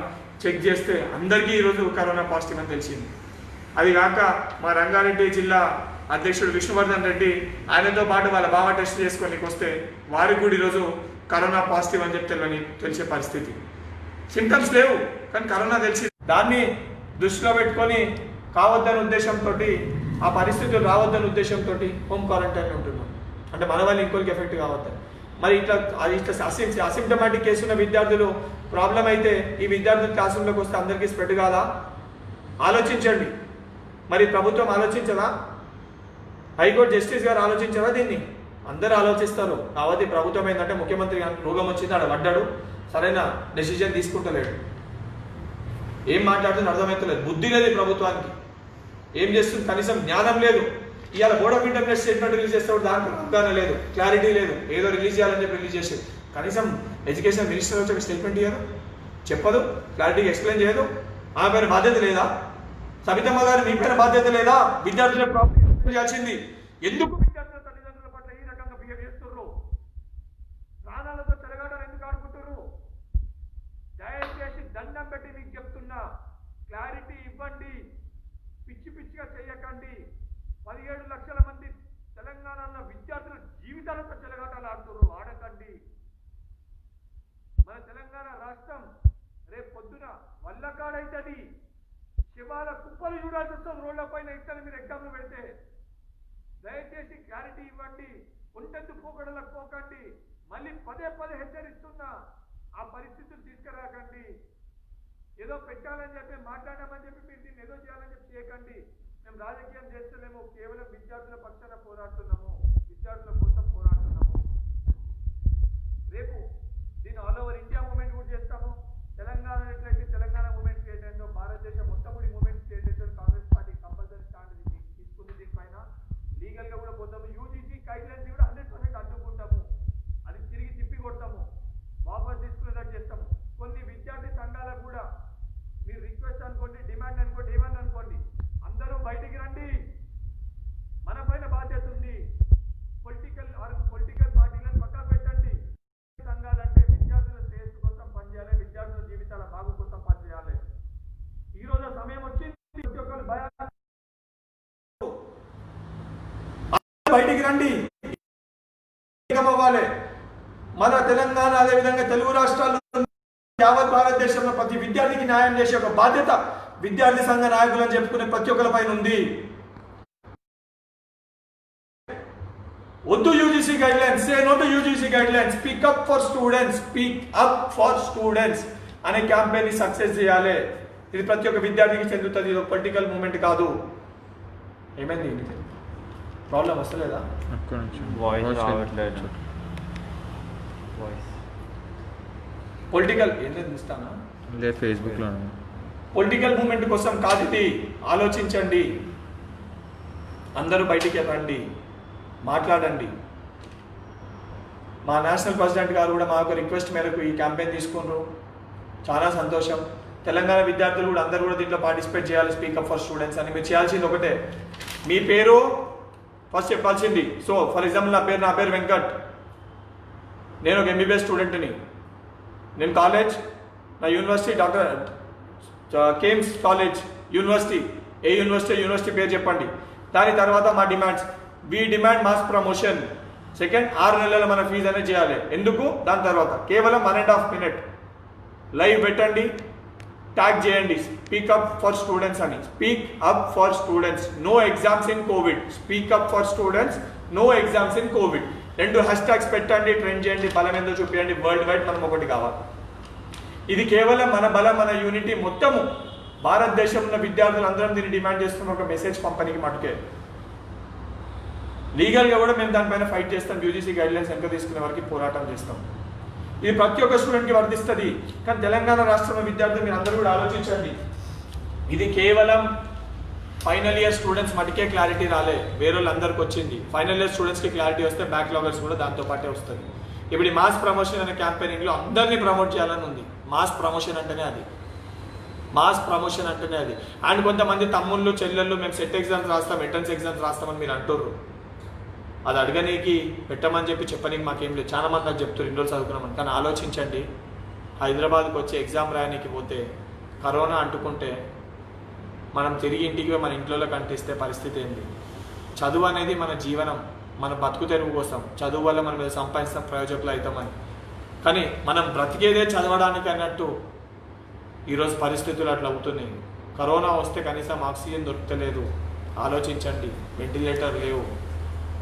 చెక్ చేస్తే అందరికీ ఈరోజు కరోనా పాజిటివ్ అని తెలిసింది. అది కాక మా రంగారెడ్డి జిల్లా అధ్యక్షుడు విష్ణువర్ధన్ రెడ్డి, ఆయనతో పాటు వాళ్ళ బావ టెస్ట్ చేసుకోనికి వస్తే వారికి కూడా ఈరోజు కరోనా పాజిటివ్ అని చెప్పి తెలిసే పరిస్థితి. సింటమ్స్ లేవు కానీ కరోనా తెలిసి, దాన్ని దృష్టిలో పెట్టుకొని కావద్దనే ఉద్దేశంతో, ఆ పరిస్థితులు రావద్దనే ఉద్దేశంతో హోమ్ క్వారంటైన్ ఉంటున్నాం. అంటే మన వల్ల ఇంకోరికి ఎఫెక్ట్ కావద్దని. మరి ఇట్లా అసిమ్టమాటిక్ కేసు ఉన్న విద్యార్థులు ప్రాబ్లం అయితే ఈ విద్యార్థులు క్లాస్ రూమ్లోకి వస్తే అందరికీ స్ప్రెడ్ కాదా? ఆలోచించండి. మరి ప్రభుత్వం ఆలోచించదా? హైకోర్టు జస్టిస్ గారు ఆలోచించదా? దీన్ని అందరూ ఆలోచిస్తారు. కాబట్టి ప్రభుత్వం ఏంటంటే ముఖ్యమంత్రి రోగం వచ్చింది, ఆడ పడ్డాడు, సరైన డెసిజన్ తీసుకుంటలేడు, ఏం మాట్లాడుతుంది అర్థమవుతలేదు, బుద్ధి లేదు ప్రభుత్వానికి, ఏం చేస్తుంది కనీసం జ్ఞానం లేదు. ఇవాళ board of intermediate statement release చేస్తాడు, దాంట్లో అవగాహన లేదు, క్లారిటీ లేదు, ఏదో రిలీజ్ చేయాలని చెప్పి రిలీజ్ చేసేది. కనీసం ఎడ్యుకేషన్ మినిస్టర్ వచ్చి ఒక స్టేట్మెంట్ ఇయ్యదు, చెప్పదు, క్లారిటీగా ఎక్స్ప్లెయిన్ చేయదు. ఆమె పైన బాధ్యత లేదా? సబితమ్మ గారు మీ పైన బాధ్యత లేదా? విద్యార్థుల ప్రాబ్లం చేయాల్సింది. ఎందుకు విద్యార్థుల తల్లిదండ్రుల పట్ల ఈ రకంగా బిహేవ్ చేస్తున్నారు? ప్రాణాలతో చెలగాటలు ఎందుకు ఆడుకుంటున్నారు? పైన ఇక్కడ మీరు ఎగ్జామ్లు పెడితే దయచేసి క్లారిటీ ఇవ్వండి. ఉంటెందు పోకడలకు పోకండి. మళ్ళీ పదే పదే హెచ్చరిస్తున్నా, ఆ పరిస్థితులు తీసుకురాకండి. ఏదో పెట్టాలని చెప్పి మాట్లాడామని చెప్పి మీరు దీన్ని ఏదో చేయాలని చెప్పి చేయకండి. మేము రాజకీయం చేస్తలేము, కేవలం విద్యార్థుల పక్షాన పోరాడుతున్నాము, విద్యార్థుల కోసం పోరాడుతున్నాము. రేపు దీన్ని ఆల్ ఓవర్ ఇండియా మూవ్మెంట్ కూడా చేస్తాము. తెలంగాణ ఎట్లయితే తెలంగాణ మూవ్మెంట్ క్రియేట్ అయిందో భారతదేశం మొత్తం కూడా మూవ్మెంట్ క్రియేట్ అయితే కాంగ్రెస్ పార్టీ కంపల్సరీ స్టాండ్ తీసుకుంది. దీనిపైన లీగల్ గా కూడా పోతాము. యూజీసీ గైడ్ లైన్స్ కూడా 100% అడ్డుకుంటాము. అది తిరిగి తిప్పి కొడతాము, వాపస్ తీసుకునేటట్టు చేస్తాము. కొన్ని విద్యార్థి సంఘాలకు కూడా మీరు రిక్వెస్ట్ అనుకోండి, డిమాండ్ అనుకోండి, ఏమని అనుకోండి, అందరూ బయటికి రండి. మన పైన బాధ్యత ఉంది. పొలిటికల్ పార్టీలను పక్కన పెట్టండి. సంఘాలంటే విద్యార్థుల శ్రేయస్సు కోసం పనిచేయాలి, విద్యార్థుల జీవితాల బాగు కోసం పనిచేయాలి. ఈ రోజు సమయం వచ్చింది. బయటికి రండి, అవ్వాలి. మన తెలంగాణ అదేవిధంగా తెలుగు రాష్ట్రాల్లో యావత్ భారతదేశంలో ప్రతి విద్యార్థికి న్యాయం చేసే ఒక బాధ్యత విద్యార్థి సంఘ నాయకులు అని చెప్పుకునే ప్రతి ఒక్కరి పైన ఉంది. వద్దు UGC guidelines, say no to UGC guidelines, speak up for students, speak up for students అనే క్యాంపెయిన్ ని సక్సెస్ చేయాలి. ఇది ప్రతి ఒక్క విద్యార్థికి చెందుతుంది. ఇది పొలిటికల్ మూవ్మెంట్ కాదు. ఏమైంది? ప్రాబ్లం వస్తలేదా? పొలిటికల్ ఏంటంటే ఇస్తానా ఫేస్బుక్లో పొలిటికల్ మూవ్మెంట్ కోసం కాదు ఇది. ఆలోచించండి, అందరూ బయటికి రండి, మాట్లాడండి. మా నేషనల్ ప్రెసిడెంట్ గారు కూడా మాకు రిక్వెస్ట్ మేరకు ఈ క్యాంపెయిన్ తీసుకున్నారు. చాలా సంతోషం. తెలంగాణ విద్యార్థులు కూడా అందరూ కూడా దీంట్లో పార్టిసిపేట్ చేయాలి. స్పీకప్ ఫర్ స్టూడెంట్స్ అని మీరు చేయాల్సింది ఒకటే, మీ పేరు ఫస్ట్ చెప్పాల్సింది. సో ఫర్ ఎగ్జాంపుల్ నా పేరు వెంకట్, నేను ఒక ఎంబీబీఎస్ స్టూడెంట్ని. నేను కాలేజ్, నా యూనివర్సిటీ డాక్టర్ కేమ్స్ కాలేజ్ యూనివర్సిటీ. ఏ యూనివర్సిటీ పేరు చెప్పండి. దాని తర్వాత మా demands, we demand mass promotion. Second, 6 నెలల మన ఫీజు అనేది చేయాలి. ఎందుకు? దాని తర్వాత కేవలం 1.5 minute లైవ్ పెట్టండి, ట్యాగ్ చేయండి, స్పీక్ అప్ ఫర్ స్టూడెంట్స్ అని. Speak up for students, no exams in COVID. Speak up for students, no exams in COVID. 2 hashtags పెట్టండి, ట్రెండ్ చేయండి, బలం ఏందో చూపించండి. వరల్డ్ వైడ్ మనం ఒకటి కావాలి. ఇది కేవలం మన బలం, మన యూనిటీ. మొత్తము భారతదేశంలో ఉన్న విద్యార్థులు అందరం దీన్ని డిమాండ్ చేస్తున్న ఒక మెసేజ్ పంపనీకి మటుకే. లీగల్గా కూడా మేము దానిపైన ఫైట్ చేస్తాం. యూజీసీ గైడ్లైన్స్ వెనక తీసుకునే వరకు పోరాటం చేస్తాం. ఇది ప్రతి ఒక్క స్టూడెంట్కి వర్తిస్తుంది. కానీ తెలంగాణ రాష్ట్రంలో విద్యార్థులు మీరు అందరూ కూడా ఆలోచించండి. ఇది కేవలం ఫైనల్ ఇయర్ స్టూడెంట్స్ మటుకే క్లారిటీ రాలే, వేరే వాళ్ళందరికీ వచ్చింది. ఫైనల్ ఇయర్ స్టూడెంట్స్కి క్లారిటీ వస్తే బ్యాక్లాగర్స్ కూడా దాంతో పాటే వస్తుంది. ఇప్పుడు ఈ మాస్ ప్రమోషన్ అనే క్యాంపెయినింగ్లో అందరినీ ప్రమోట్ చేయాలని ఉంది. మాస్ ప్రమోషన్ అంటేనే అది, మాస్ ప్రమోషన్ అంటేనే అది. అండ్ కొంతమంది తమ్ముళ్ళు చెల్లెళ్ళు మేము సెట్ ఎగ్జామ్స్ రాస్తాం, ఎంట్రన్స్ ఎగ్జామ్స్ రాస్తామని మీరు అంటుర్రు. అది అడగనీకి పెట్టమని చెప్పనీకి మాకేం లేదు. చాలా మంది నాకు చెప్తారు 2 రోజులు చదువుకున్నామని. కానీ ఆలోచించండి, హైదరాబాద్కి వచ్చి ఎగ్జామ్ రాయడానికి పోతే కరోనా అంటుకుంటే మనం తిరిగి ఇంటికి మన ఇంట్లోకి అంటిస్తే పరిస్థితి ఏంటి? చదువు అనేది మన జీవనం, మన బతుకు తెరువు కోసం. చదువు వల్ల మనం సంపాదిస్తాం, ప్రయోజకులు అవుతామని. కానీ మనం బ్రతికేదే చదవడానికి అన్నట్టు ఈరోజు పరిస్థితులు అట్లా అవుతున్నాయి. కరోనా వస్తే కనీసం ఆక్సిజన్ దొరకలేదు. ఆలోచించండి, వెంటిలేటర్ లేవు,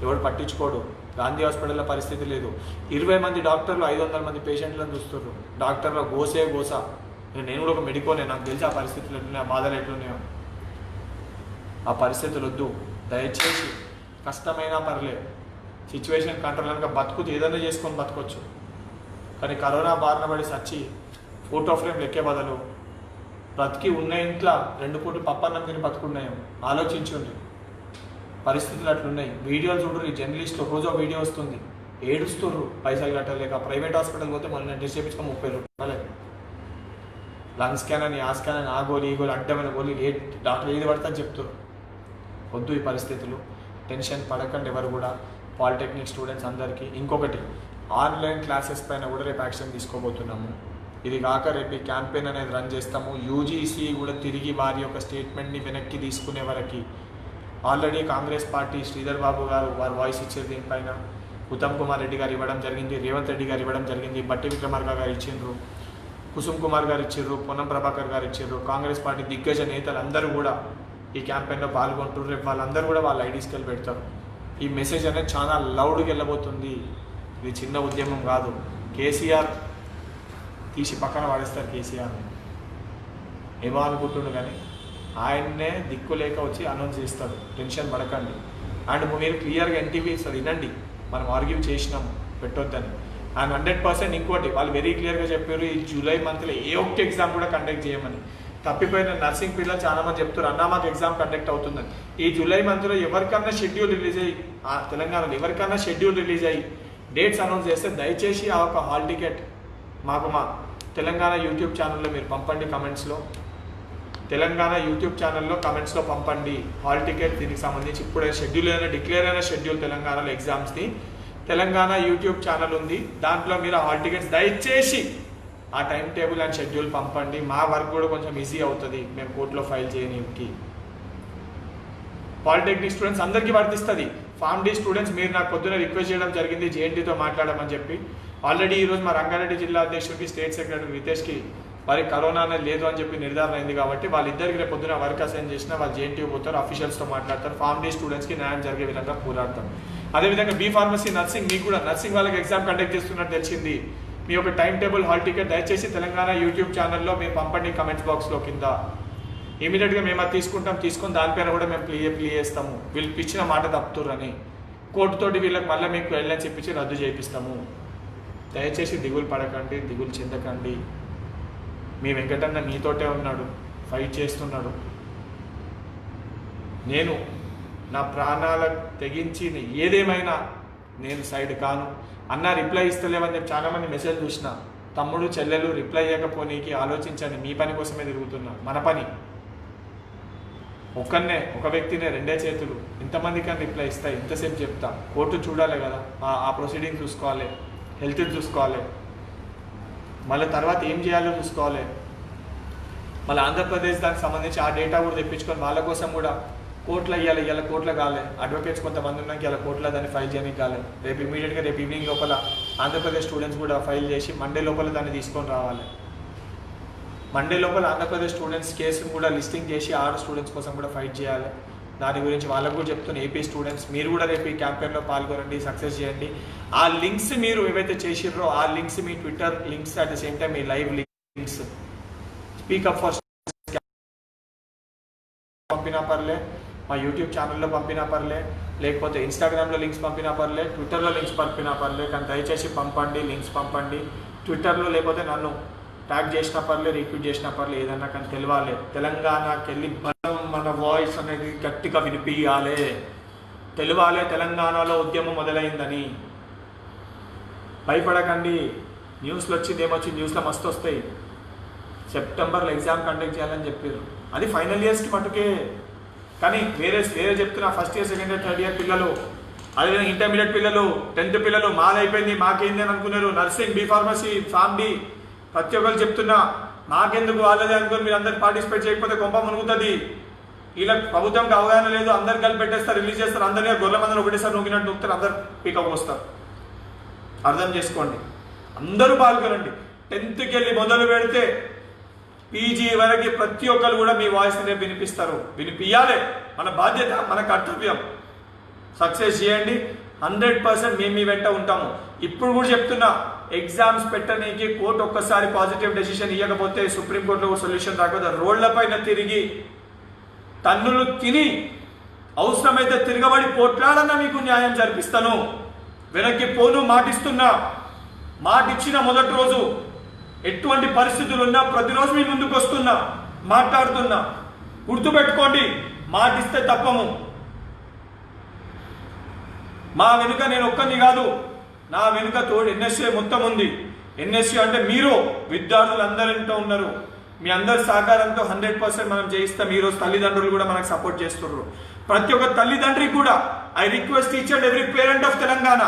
ఎవడు పట్టించుకోడు. గాంధీ హాస్పిటల్లో పరిస్థితి లేదు. 20 మంది డాక్టర్లు 500 మంది పేషెంట్లను చూస్తున్నారు. డాక్టర్ల గోసే గోస. నేను కూడా ఒక మెడికోనే, నాకు తెలిసి ఆ పరిస్థితులు ఎట్లున్నాయో, ఆ బాధలు ఎట్లున్నాయో. ఆ పరిస్థితులు వద్దు దయచేసి. కష్టమైనా పర్లేదు, సిచ్యువేషన్ కంట్రోల్ కనుక బతుకుతూ ఏదైనా చేసుకొని బతకొచ్చు. కానీ కరోనా బారిన పడి సచ్చి ఫోటో ఫ్రేమ్ లెక్కే బదులు బ్రతికి ఉన్న ఇంట్లో 2 పూటలు పప్పన్నం తిని బతుకున్నాయం. ఆలోచించండి, పరిస్థితులు అట్లున్నాయి. వీడియోలు చూడరు, జర్నలిస్టులు రోజు వీడియో వస్తుంది, ఏడుస్తుర్రు పైసలు కట్టలేక. ప్రైవేట్ హాస్పిటల్ పోతే మనం టెస్ట్ చేయించుకో 30 రూపాయలు. లంగ్ స్కాన్ అని, ఆ స్కాన్ అని, ఆ గోళీ ఈ గోళీ, అడ్డమైన గోళీ, డాక్టర్ ఏది పడితే చెప్తారు. వద్దు ఈ పరిస్థితులు. టెన్షన్ పడకండి ఎవరు కూడా. పాలిటెక్నిక్ స్టూడెంట్స్ అందరికీ ఇంకొకటి, ఆన్లైన్ క్లాసెస్ పైన కూడా రేపు యాక్షన్ తీసుకోబోతున్నాము. ఇది కాక రేపు ఈ క్యాంపెయిన్ అనేది రన్ చేస్తాము. యూజీసీ కూడా తిరిగి వారి యొక్క స్టేట్మెంట్ని వెనక్కి తీసుకునే వరకు ఆల్రెడీ కాంగ్రెస్ పార్టీ శ్రీధర్ బాబు గారు వారు వాయిస్ ఇచ్చారు. దీనిపైన ఉత్తమ్ కుమార్ రెడ్డి గారు ఇవ్వడం జరిగింది, రేవంత్ రెడ్డి గారు ఇవ్వడం జరిగింది, బట్టి విక్రమార్క గారు ఇచ్చిండ్రు, కుసుమ్ కుమార్ గారు ఇచ్చారు, పొన్నం ప్రభాకర్ గారు ఇచ్చారు. కాంగ్రెస్ పార్టీ దిగ్గజ నేతలు అందరూ కూడా ఈ క్యాంపెయిన్లో పాల్గొంటారు. రేపు వాళ్ళందరూ కూడా వాళ్ళ ఐడీస్కి వెళ్ళి పెడతారు. ఈ మెసేజ్ అనేది చాలా లౌడ్గా వెళ్ళబోతుంది. ఇది చిన్న ఉద్యమం కాదు. కేసీఆర్ తీసి పక్కన పడేస్తారు. కేసీఆర్ని ఏమో అనుకుంటుండు కానీ ఆయన్నే దిక్కు లేక వచ్చి అనౌన్స్ చేస్తారు. టెన్షన్ పడకండి. అండ్ మీరు క్లియర్గా ఎన్టీవీ ఇస్తుంది, వినండి. మనం ఆర్గ్యూ చేసినాం పెట్టొద్దని. అండ్ 100% ఇంకోటి వాళ్ళు వెరీ క్లియర్గా చెప్పారు, ఈ జూలై మంత్లో ఏ ఒక్క ఎగ్జామ్ కూడా కండక్ట్ చేయమని. తప్పిపోయిన నర్సింగ్ పిల్లలు చాలా మంది చెప్తారు, అన్నా మాకు ఎగ్జామ్ కండక్ట్ అవుతుందని. ఈ జూలై మంత్లో ఎవరికన్నా షెడ్యూల్ రిలీజ్ అయ్యి తెలంగాణలో ఎవరికన్నా షెడ్యూల్ రిలీజ్ అయ్యి డేట్స్ అనౌన్స్ చేస్తే దయచేసి ఆ ఒక హాల్ టికెట్ మాకు మా తెలంగాణ యూట్యూబ్ ఛానల్లో మీరు పంపండి. కమెంట్స్లో తెలంగాణ యూట్యూబ్ ఛానల్లో కమెంట్స్లో పంపండి హాల్ టికెట్. దీనికి సంబంధించి ఇప్పుడే షెడ్యూల్ అయినా డిక్లేర్ అయిన షెడ్యూల్ తెలంగాణలో ఎగ్జామ్స్ది తెలంగాణ యూట్యూబ్ ఛానల్ ఉంది, దాంట్లో మీరు ఆ హాల్ టికెట్స్ దయచేసి ఆ టైం టేబుల్ అండ్ షెడ్యూల్ పంపండి. మా వర్క్ కూడా కొంచెం ఈజీ అవుతుంది మేము కోర్టులో ఫైల్ చేయడానికి. పాలిటెక్నిక్ స్టూడెంట్స్ అందరికీ వర్తిస్తుంది. ఫార్మ్ డి స్టూడెంట్స్ మీరు నాకు పొద్దున రిక్వెస్ట్ చేయడం జరిగింది జేఎన్టీతో మాట్లాడమని చెప్పి. ఆల్రెడీ ఈరోజు మా రంగారెడ్డి జిల్లా అధ్యక్షుడికి స్టేట్ సెక్రటరీ రితేష్కి వారికి కరోనా అనేది లేదు అని చెప్పి నిర్ధారణ అయింది కాబట్టి వాళ్ళిద్దరికి రేపు పొద్దున వర్క్ అసైన్ చేసిన వాళ్ళు జేఎన్టీ పోతారు, అఫీషియల్స్తో మాట్లాడతారు, ఫార్మ్ డి స్టూడెంట్స్కి న్యాయం జరిగే విధంగా పోరాడతాం. అదేవిధంగా బీ ఫార్మసీ నర్సింగ్ మీకు కూడా నర్సింగ్ వాళ్ళకి ఎగ్జామ్ కండక్ట్ చేస్తున్నట్టు తెలిసింది. మీ యొక్క టైం టేబుల్ హాల్ టికెట్ దయచేసి తెలంగాణ యూట్యూబ్ ఛానల్లో మేము పంపండి కమెంట్స్ బాక్స్లో కింద. ఇమీడియట్గా మేము అది తీసుకొని దానిపైన కూడా మేము ప్లే చేస్తాము. వీళ్ళు ఇచ్చిన మాట తప్పుతుర్రని కోర్టుతోటి వీళ్ళకి మళ్ళీ మీకు వెళ్ళని చెప్పించి రద్దు చేయిస్తాము. దయచేసి దిగులు పడకండి, దిగులు చెందకండి. మీ వెంకటన్న మీతోటే ఉన్నాడు, ఫైట్ చేస్తున్నాడు. నేను నా ప్రాణాలకు తెగించి ఏదేమైనా నేను సైడ్ కాను. అన్న రిప్లై ఇస్తలేమని చెప్పి చాలామంది మెసేజ్ చూసిన. తమ్ముడు చెల్లెలు రిప్లై ఇవ్వకపోనీకి ఆలోచించండి. మీ పని కోసమే తిరుగుతున్నా. మన పని ఒక్కనే ఒక వ్యక్తినే రెండే చేతులు ఇంతమంది కానీ రిప్లై ఇస్తాయి. ఇంతసేపు చెప్తా. కోర్టు చూడాలి కదా, ఆ ప్రొసీడింగ్ చూసుకోవాలి, హెల్త్ చూసుకోవాలి, మళ్ళీ తర్వాత ఏం చేయాలో చూసుకోవాలి. మళ్ళీ ఆంధ్రప్రదేశ్ దానికి సంబంధించి ఆ డేటా కూడా తెప్పించుకొని వాళ్ళ కోసం కూడా కోర్టులో ఇవ్వాలి. కోర్టులో కాలే అడ్వకేట్స్ కొంతమంది ఉన్నాక ఇలా కోర్టులో దాన్ని ఫైల్ చేయడానికి కాలే. రేపు ఇమీడియట్గా రేపు ఈవినింగ్ లోపల ఆంధ్రప్రదేశ్ స్టూడెంట్స్ కూడా ఫైల్ చేసి మండే లోపల దాన్ని తీసుకొని రావాలి. మండే లోపల ఆంధ్రప్రదేశ్ స్టూడెంట్స్ కేసును కూడా లిస్టింగ్ చేసి 6 స్టూడెంట్స్ కోసం కూడా ఫైట్ చేయాలి. దాని గురించి వాళ్ళకు కూడా చెప్తున్న ఏపీ స్టూడెంట్స్ మీరు కూడా రేపు ఈ క్యాంపెయిన్లో పాల్గొనండి, సక్సెస్ చేయండి. ఆ లింక్స్ మీరు ఏవైతే చేసిర్రో ఆ లింక్స్ మీ Twitter links at the same time మీ లైవ్ లింక్స్ స్పీకప్ ఫర్ పంపినా పర్లే, మా యూట్యూబ్ ఛానల్లో పంపినా పర్లే, లేకపోతే ఇన్స్టాగ్రామ్లో లింక్స్ పంపినా పర్లే, ట్విట్టర్లో లింక్స్ పంపినా పర్లే. కానీ దయచేసి పంపండి, లింక్స్ పంపండి. ట్విట్టర్లో లేకపోతే నన్ను ట్యాగ్ చేసినా పర్లే, రీట్వీట్ చేసినా పర్లే, ఏదన్నా కానీ తెలవాలి. తెలంగాణకి వెళ్ళి మన వాయిస్ అనేది గట్టిగా వినిపించాలి, తెలవాలి తెలంగాణలో ఉద్యమం మొదలైందని. భయపడకండి. న్యూస్లో వచ్చింది ఏమొచ్చింది, న్యూస్లో మస్తు వస్తాయి. సెప్టెంబర్లో ఎగ్జామ్ కండక్ట్ చేయాలని చెప్పారు. అది ఫైనల్ ఇయర్స్కి మటుకే. కానీ వేరే చెప్తున్నా first year, second year, third year పిల్లలు, అదేవిధంగా ఇంటర్మీడియట్ పిల్లలు, 10th పిల్లలు మాదైపోయింది మాకేంది అని అనుకున్నారు. Nursing, B pharmacy, pharm D ప్రతి ఒక్కరు చెప్తున్నా మాకెందుకు వాళ్ళదే అనుకుని మీరు అందరు పార్టిసిపేట్ చేయకపోతే కొంప మునుగుతుంది. ఇలా ప్రభుత్వంకి అవగాహన లేదు, అందరు కలిపి పెట్టేస్తారు, రిలీజ్ చేస్తారు, అందరినీ గొర్రెల మందరు ఒకటేసారి నొక్కినట్టు నొక్కుతారు, అందరు పికప్ వస్తారు. అర్థం చేసుకోండి, అందరూ పాల్గొనండి. 10th వెళ్ళి మొదలు పెడితే పీజీ వరకు ప్రతి ఒక్కరు కూడా మీ వాయిస్ని రేపు వినిపిస్తారు. వినిపించాలి, మన బాధ్యత, మన కర్తవ్యం. సక్సెస్ చేయండి. 100% మేము మీ వెంట ఉంటాము. ఇప్పుడు కూడా చెప్తున్నా, ఎగ్జామ్స్ పెట్టడానికి కోర్టు ఒక్కసారి పాజిటివ్ డెసిషన్ ఇవ్వకపోతే సుప్రీంకోర్టులో సొల్యూషన్ రాకపోతే రోడ్లపైన తిరిగి తన్నులు తిని అవసరమైతే తిరగబడి పోట్లాడన్నా మీకు న్యాయం జరిపిస్తాను. వెనక్కి పోను, మాటిస్తున్నా. మాటిచ్చిన మొదటి రోజు ఎటువంటి పరిస్థితులు ఉన్నా ప్రతిరోజు మీ ముందుకు వస్తున్నా, మాట్లాడుతున్నా. గుర్తుపెట్టుకోండి, మాటిస్తే తప్పము. మా వెనుక నేను ఒక్కరిని కాదు, నా వెనుక తోడు ఎన్ఎస్ఏ మొత్తం ఉంది. ఎన్ఎస్ఏ అంటే మీరు విద్యార్థులు అందరింటో ఉన్నారు. మీ అందరి సహకారంతో 100% మనం చేయిస్తాం. ఈరోజు తల్లిదండ్రులు కూడా మనకు సపోర్ట్ చేస్తున్నారు. ప్రతి ఒక్క తల్లిదండ్రికి కూడా I request each and every parent of Telangana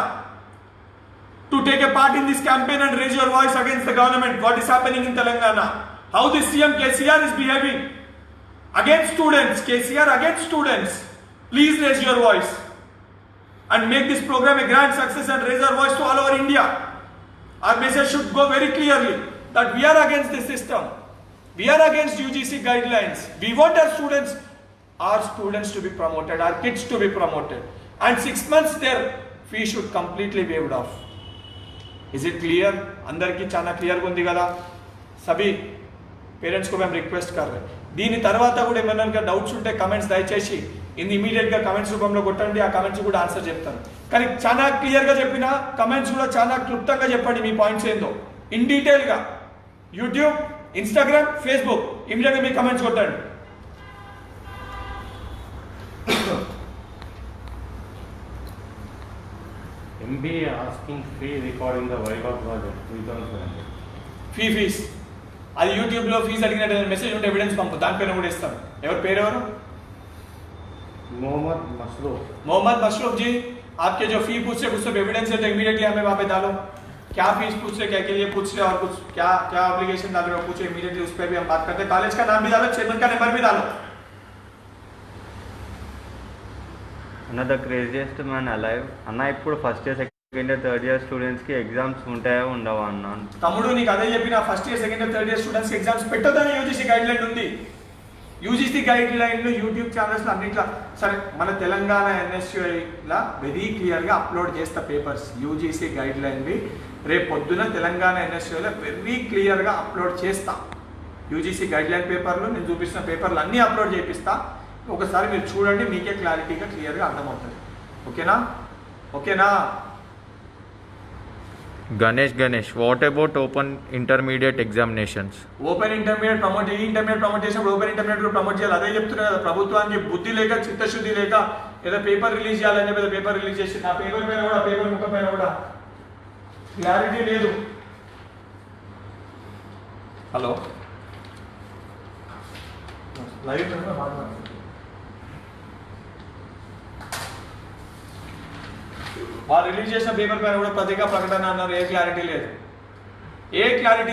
to take a part in this campaign and raise your voice against the government. What is happening in Telangana? How the CM KCR is behaving against students. KCR against students. Please raise your voice and make this program a grand success and raise our voice to all over India. Our message should go very clearly that we are against this system. We are against UGC guidelines. We want our students our students to be promoted, our kids to be promoted, and 6 months their fee should completely waived off. Is it clear? अंदर की चाना clear ఉంది కదా सभी parents को हम request कर रहे हैं. దీని తర్వాత కూడా ఏమైనా డౌట్స్ ఉంటే కమెంట్స్ దయచేసి ఇమీడియట్ గా కమెంట్స్ రూపంలో కొట్టండి. ఆ కమెంట్స్ కూడా ఆన్సర్ చెప్తాను. కానీ చాలా క్లియర్ గా చెప్పిన కమెంట్స్ కూడా చాలా క్లుప్తంగా చెప్పండి మీ పాయింట్స్ ఏందో ఇన్ డీటెయిల్ గా. యూట్యూబ్, ఇన్స్టాగ్రామ్, ఫేస్బుక్ ఇమీడియట్ గా మీ కమెంట్స్ కొట్టండి. MBA asking free recording the Viva project 3,700. Fees అది యూట్యూబ్లో ఫీజు అడిగినట్టు మెసేజ్ ఉంటే ఎవిడెన్స్ పంపు, దానిపైన కూడా ఇస్తాను. ఎవరి పేరు ఎవరు? मोहम्मद मशरूफ जी. आपके जो फी पूछ रहे कुछ सब एविडेंस है तो इमीडिएटली हमें वहाँ पे डालो. क्या फीस पूछ रहे, क्या के लिए पूछ रहे और कुछ क्या क्या एप्लीकेशन डाल रहे हो पूछे इमीडिएटली, उस पर भी हम बात करते हैं. कॉलेज का नाम भी डालो, चेयरमैन का नंबर भी डालो. Another craziest man alive. అన్న ఇప్పుడు first year second year third year students కి ఎగ్జామ్స్ ఉంటాయో ఉండవా అన్న? తమ్ముడు నీకు అదే చెప్పిన, first year second year third year students కి ఎగ్జామ్స్ పెట్టొద్దని యూజీసీ గైడ్ లైన్ ఉంది. యూజీసీ గైడ్ లైన్లు యూట్యూబ్ ఛానల్స్లో అన్నింటిలో సరే మన తెలంగాణ ఎన్ఎస్యుఐలా వెరీ క్లియర్గా అప్లోడ్ చేస్తా పేపర్స్. యూజీసీ గైడ్ లైన్వి రేపు పొద్దున తెలంగాణ ఎన్ఎస్యుఐలో వెరీ క్లియర్గా అప్లోడ్ చేస్తా. యూజీసీ గైడ్ లైన్ పేపర్లు నేను చూపిస్తున్న పేపర్లు అన్నీ అప్లోడ్ చేపిస్తా. ఒకసారి మీరు చూడండి, మీకే క్లారిటీగా క్లియర్గా అర్థమవుతుంది. ఓకేనా? ఓకేనా? Ganesh, what about open intermediate examinations? Open intermediate promote చేసినప్పుడు ఓపెన్ ఇంటర్మీడియట్ ప్రమోట్ చేయాలి. అదే చెప్తున్నా కదా, ప్రభుత్వానికి బుద్ధి లేక చిత్తశుద్ధి లేక ఏదో పేపర్ రిలీజ్ చేయాలని చెప్పి పేపర్ రిలీజ్ చేసి నా పేపర్ పైన కూడా పేపర్ ముక్క పైన కూడా క్లారిటీ లేదు. హలో లైవ్ వాళ్ళు రిలీజ్ చేసిన పేపర్ పైన కూడా పత్రికా ప్రకటన అన్నారు. ఏ క్లారిటీ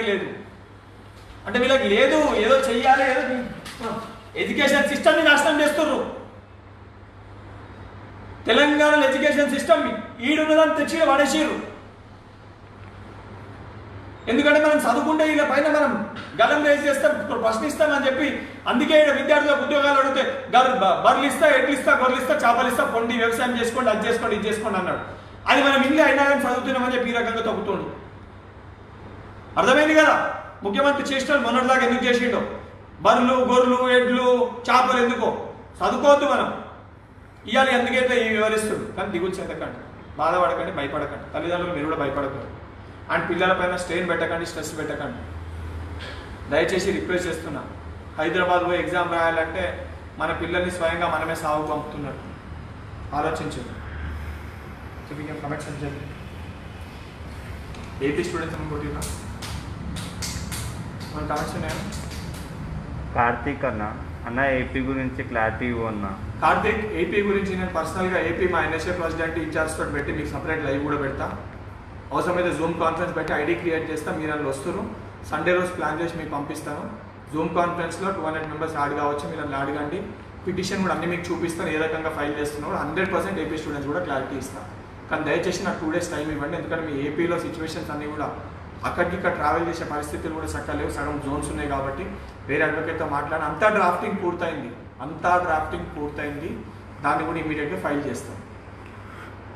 లేదు. అంటే వీళ్ళకి లేదు, ఏదో చెయ్యాలి, ఏదో ఎడ్యుకేషన్ సిస్టమ్ని నాశనం చేస్తుర్రు. తెలంగాణలో ఎడ్యుకేషన్ సిస్టమ్ ఈడున్నదాన్ని తెచ్చి పడేసిర్రు. ఎందుకంటే మనం చదువుకుంటే వీళ్ళ పైన మనం గలం రేస్ చేస్తాం, ప్రశ్నిస్తామని చెప్పి అందుకే విద్యార్థులకు ఉద్యోగాలు అడిగితే బర్రెలు ఇస్తా, ఎడ్లు ఇస్తా, గొర్రెలు ఇస్తా, చేపలు ఇస్తా, పొండి వ్యవసాయం చేసుకోండి, అది చేసుకోండి, ఇది చేసుకోండి అన్నాడు. అది మనం ఇల్లు అయినా కానీ చదువుతున్నామని చెప్పి ఈ రకంగా తగ్గుతుండు. అర్థమైంది కదా? ముఖ్యమంత్రి చేసినాడు మొన్నటిదాకా ఎందుకు చేసిండో? బర్రెలు, గొర్రెలు, ఎడ్లు, చేపలు ఎందుకో చదువుకోవద్దు మనం. ఇవాళ ఎందుకైతే వివరిస్తుంది. కానీ దిగులు చెందకండి, బాధపడకండి, భయపడకండి. తల్లిదండ్రులు మీరు కూడా భయపడకండి. అండ్ పిల్లల పైన స్ట్రెయిన్ పెట్టకండి, స్ట్రెస్ పెట్టకండి. దయచేసి రిక్వెస్ట్ చేస్తున్నా, హైదరాబాద్ పోయి ఎగ్జామ్ రాయాలంటే మన పిల్లల్ని స్వయంగా మనమే సాగు పంపుతున్నట్టు ఆలోచించండి. కమెంట్స్ అని చెప్పి ఏపీ స్టూడెంట్స్ అనుకుంటున్నా మన కమెంట్స్ ఉన్నాయా? కార్తీక్ అన్న ఏపీ గురించి క్లారిటీ ఇవ్వన్నా. కార్తీక్, ఏపీ గురించి నేను పర్సనల్గా ఏపీ మా ఎన్ఎస్ఏ ప్రెసిడెంట్ ఇన్ఛార్జ్ తోటి పెట్టి మీకు సపరేట్ లైవ్ కూడా పెడతా. అవసరమైతే జూమ్ కాన్ఫరెన్స్ పెట్టి ఐడి క్రియేట్ చేస్తా. మీరు అందులో వస్తారు. సండే రోజు ప్లాన్ చేసి మీకు పంపిస్తాను. జూమ్ కాన్ఫరెన్స్లో 200 మెంబర్స్ యాడ్ కావచ్చు. మీరు అందులో అడగండి. పిటిషన్ కూడా అన్ని మీకు చూపిస్తాను, ఏ రకంగా ఫైల్ చేస్తున్నారో. 100% ఏపీ స్టూడెంట్స్ కూడా క్లారిటీ ఇస్తాను. కానీ దయచేసి నాకు 2 days టైం ఇవ్వండి. ఎందుకంటే మీ ఏపీలో సిచ్యువేషన్స్ అన్నీ కూడా అక్కడికిక్కడ ట్రావెల్ చేసే పరిస్థితులు కూడా చక్కలేవు. సగం జోన్స్ ఉన్నాయి కాబట్టి వేరే అడ్వకేట్తో మాట్లాడి అంతా డ్రాఫ్టింగ్ పూర్తయింది. దాన్ని కూడా ఇమీడియట్గా ఫైల్ చేస్తాం.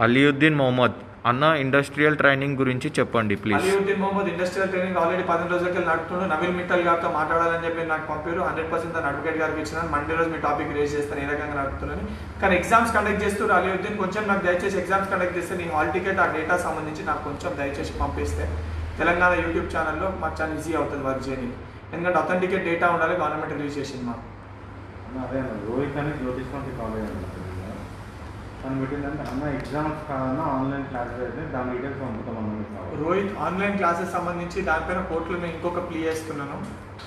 అలీయుద్దీన్ మొహమ్మద్ అన్న ఇండస్ట్రియల్ ట్రైనింగ్ గురించి చెప్పండి please. Aliuddin Mohammed industrial training already 15 రోజులకి నడుపుతున్నాడు. నవీల్ మిట్టల్ గారితో మాట్లాడాలని చెప్పి నాకు పంపారు. 100% తన అడ్వకేట్ గారికి ఇచ్చినాను. మండే రోజు మీ టాపిక్ రేజ్ చేస్తాను, ఏ రకంగా నడుపుతున్నాను. కానీ ఎగ్జామ్స్ కండక్ట్ చేస్తారు అలీయుద్దీన్. కొంచెం నాకు దయచేసి ఎగ్జామ్స్ కండక్ట్ చేస్తే నీ హాల్ టికెట్ ఆ డేటా సంబంధించి నాకు కొంచెం దయచేసి పంపిస్తే తెలంగాణ యూట్యూబ్ ఛానల్లో మాకు చాలా ఈజీ అవుతుంది వర్క్ చేయని. ఎందుకంటే అథెంటికేట్ డేటా ఉండాలి, గవర్నమెంట్ రిలీజ్ చేసింది మాకు. అదే రోహిత్ అని జ్యోతిష్మంతి కాలేజ్ తను పెట్టిందంటే అన్న ఎగ్జామ్స్ కాదన్నా ఆన్లైన్ క్లాసెస్ అయితే దాని డీటెయిల్స్ పంపుతాం అన్న. రోహిత్ ఆన్లైన్ క్లాసెస్ సంబంధించి దానిపైన కోర్టులో నేను ఇంకొక ప్లీ చేస్తున్నాను,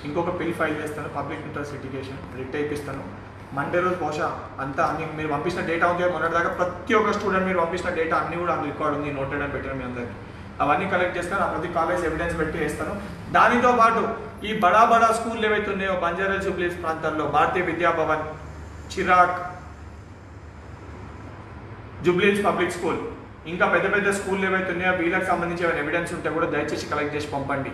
ఇంకొక బిల్ ఫైల్ చేస్తాను, పబ్లిక్ ఇంట్రెస్ట్ లిటిగేషన్ రిట్ అయిపిస్తాను. మండే రోజు బహుశా అంతా అన్ని మీరు పంపించిన డేటా ఉంది మొన్నటిదాకా ప్రతి ఒక్క స్టూడెంట్ మీరు పంపించిన డేటా అన్ని కూడా రికార్డ్ ఉంది, నోటెడ్ అని పెట్టాను మీ అందరికి. అవన్నీ కలెక్ట్ చేస్తాను, ఆ ప్రతి కాలేజ్ ఎవిడెన్స్ పెట్టి వేస్తాను. దానితో పాటు ఈ బడా స్కూల్ ఏవైతే ఉన్నాయో బంజారా జూబ్లీస్ ప్రాంతాల్లో భారతీయ విద్యాభవన్, చిరాక్, జూబ్లీస్ పబ్లిక్ స్కూల్, ఇంకా పెద్ద స్కూల్ ఏవైతే ఉన్నాయో వీళ్ళకి సంబంధించి ఏమైనా ఎవిడెన్స్ ఉంటే కూడా దయచేసి కలెక్ట్ చేసి పంపండి.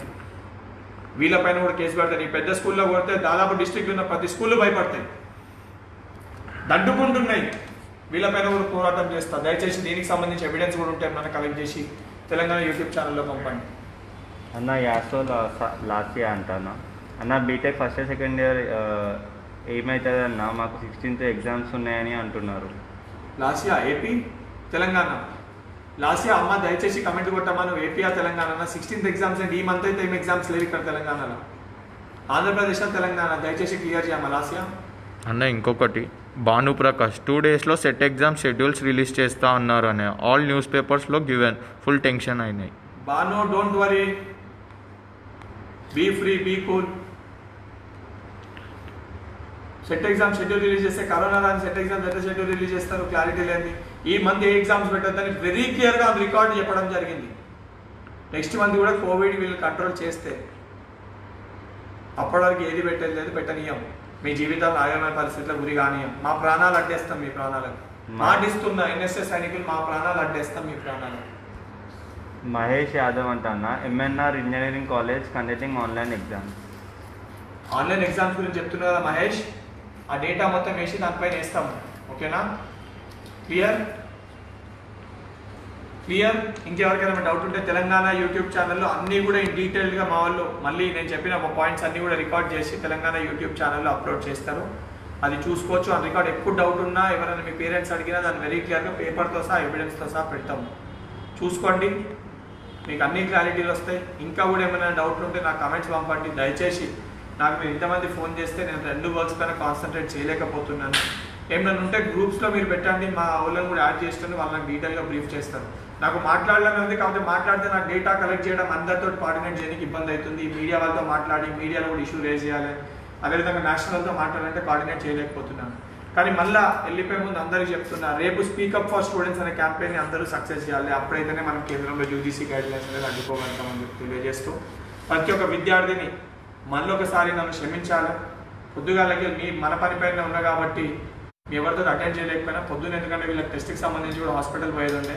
వీళ్ళపైన కూడా కేసు పెడతారు. ఈ పెద్ద స్కూల్లో కొడితే దాదాపు డిస్ట్రిక్ట్లో ఉన్న ప్రతి స్కూళ్ళు భయపడతాయి. దండుకుంటున్నాయి. వీళ్ళపైన కూడా పోరాటం చేస్తా. దయచేసి దీనికి సంబంధించి ఎవిడెన్స్ కూడా ఉంటే మనం కలెక్ట్ చేసి తెలంగాణ యూట్యూబ్ ఛానల్లో పంపండి. అన్న యాసో లాస్ట్ ఇయర్ అంటాను అన్న, BTech first year second year ఏమవుతుంది అన్న, మాకు 16th ఎగ్జామ్స్ ఉన్నాయని అంటున్నారు. లాసియా ఏపీ తెలంగాణ? లాసియా అమ్మ దయచేసి కమెంట్ కొట్టమ్మా, నువ్వు ఏపీయా తెలంగాణ? 16th ఎగ్జామ్స్ అండి. ఈ మంత్ అయితే ఏం ఎగ్జామ్స్ లేవు ఇక్కడ తెలంగాణలో. ఆంధ్రప్రదేశ్ తెలంగాణ దయచేసి క్లియర్ చేయమ్మా. లాసియా అన్న ఇంకొకటి, భానుప్రకాష్ 2 daysలో సెట్ ఎగ్జామ్ షెడ్యూల్స్ రిలీజ్ చేస్తా అన్నారు అని ఆల్ న్యూస్ పేపర్స్లో గివెన్, ఫుల్ టెన్షన్ అయినాయి. Bhanu don't worry, be free, be cool. Set exam schedule release చేస్తే కరోనా రాని సెట్ ఎగ్జామ్స్ ఎట్లా షెడ్యూల్ రిలీజ్ చేస్తారు? క్లారిటీ లేని. ఈ మంత్ ఏ ఎగ్జామ్స్ పెట్టద్దని వెరీ క్లియర్గా రికార్డ్ చెప్పడం జరిగింది. నెక్స్ట్ మంత్ కూడా కోవిడ్ వీళ్ళు కంట్రోల్ చేస్తే అప్పటి వరకు ఏది పెట్టేది లేదు, పెట్టనీయం. మీ జీవితాలు ఆగమైన పరిస్థితుల్లో గురి కానీయం. మా ప్రాణాలు అడ్డేస్తాం మీ ప్రాణాలకు. మాటిస్తున్న ఎన్ఎస్ఎస్ సైనికులు మా ప్రాణాలు అడ్డేస్తాం మీ ప్రాణాలకు. మహేష్ యాదవ్ అంటన్నా, MNR engineering college conducting online exams. Online exams గురించి చెప్తున్నా కదా మహేష్, ఆ డేటా మొత్తం వేసి దానిపైన వేస్తాము. ఓకేనా? క్లియర్? ఇంకెవరికైనా డౌట్ ఉంటే తెలంగాణ యూట్యూబ్ ఛానల్లో అన్నీ కూడా డీటెయిల్డ్గా మా వాళ్ళు మళ్ళీ నేను చెప్పిన పాయింట్స్ అన్నీ కూడా రికార్డ్ చేసి తెలంగాణ యూట్యూబ్ ఛానల్లో అప్లోడ్ చేస్తారు. అది చూసుకోవచ్చు. ఆ రికార్డ్ ఎప్పుడు డౌట్ ఉన్నా ఎవరైనా మీ పేరెంట్స్ అడిగినా దాన్ని వెరీ క్లియర్గా పేపర్తో సహా ఎవిడెన్స్తో సహా పెడతాము. చూసుకోండి, మీకు అన్ని క్లారిటీలు వస్తాయి. ఇంకా కూడా ఏమైనా డౌట్లు ఉంటే నాకు కమెంట్స్ పంపండి. దయచేసి నాకు మీరు ఇంతమంది ఫోన్ చేస్తే నేను 2 వర్క్స్ పైన కాన్సన్ట్రేట్ చేయలేకపోతున్నాను. ఏమైనా ఉంటే గ్రూప్స్లో మీరు పెట్టండి, మా వాళ్ళని కూడా యాడ్ చేస్తుంది, వాళ్ళని డీటెయిల్గా బ్రీఫ్ చేస్తారు. నాకు మాట్లాడాలని ఉంది, కాబట్టి మాట్లాడితే నాకు డేటా కలెక్ట్ చేయడం అందరితో కోఆర్డినేట్ చేయడానికి ఇబ్బంది అవుతుంది. మీడియా వాళ్ళతో మాట్లాడి మీడియాలో కూడా ఇష్యూ రేజ్ చేయాలి. అదేవిధంగా నేషనల్తో మాట్లాడాలంటే కోఆర్డినేట్ చేయలేకపోతున్నాను. కానీ మళ్ళీ వెళ్ళిపోయే ముందు అందరికీ చెప్తున్నా, రేపు స్పీకప్ ఫర్ స్టూడెంట్స్ అనే క్యాంపెయిన్ని అందరూ సక్సెస్ చేయాలి. అప్పుడైతేనే మనం కేంద్రంలో యూజీసీ గైడ్లైన్స్ అనేది అడ్డుకోగలుగుతామని చెప్పి తెలియజేస్తూ, ప్రతి ఒక్క విద్యార్థిని మనలో ఒకసారి నన్ను క్షమించాలి. పొద్దుగాలకి మన పని పైన ఉన్నా కాబట్టి మీ ఎవరితో అటెండ్ చేయలేకపోయినా పొద్దున్న, ఎందుకంటే వీళ్ళకి టెస్ట్కి సంబంధించి కూడా హాస్పిటల్ పోయేది ఉండే.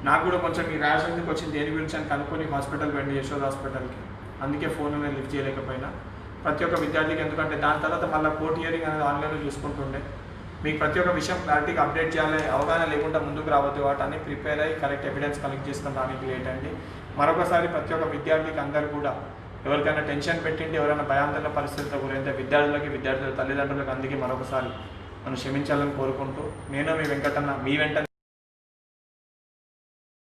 నాకు కూడా కొంచెం ఈ ర్యాష్ ఎందుకు వచ్చింది దేని గురించి అని కనుక్కొని హాస్పిటల్ పోయింది, యశోద హాస్పిటల్కి. అందుకే ఫోన్ అనేది లిఫ్ట్ చేయలేకపోయినా. ప్రతి ఒక్క విద్యార్థికి, ఎందుకంటే దాని తర్వాత మళ్ళీ కోర్ట్ హియరింగ్ అనేది ఆన్లైన్లో చూసుకుంటుండే. మీకు ప్రతి ఒక్క విషయం క్లారిటీగా అప్డేట్ చేయాలి. అవగాహన లేకుండా ముందుకు రావద్దు. వాటిని ప్రిపేర్ అయ్యి కరెక్ట్ ఎవిడెన్స్ కలెక్ట్ చేసుకుని దానికి లేట్ అండి. మరొకసారి ప్రతి ఒక్క విద్యార్థికి అందరూ కూడా ఎవరికైనా టెన్షన్ పెట్టింటే, ఎవరైనా భయాందోళన పరిస్థితులకు గురైతే విద్యార్థుల తల్లిదండ్రులకు అందుకే మరొకసారి నన్ను క్షమించాలని కోరుకుంటూ, నేను మీ వెంకటన్న మీ వెంట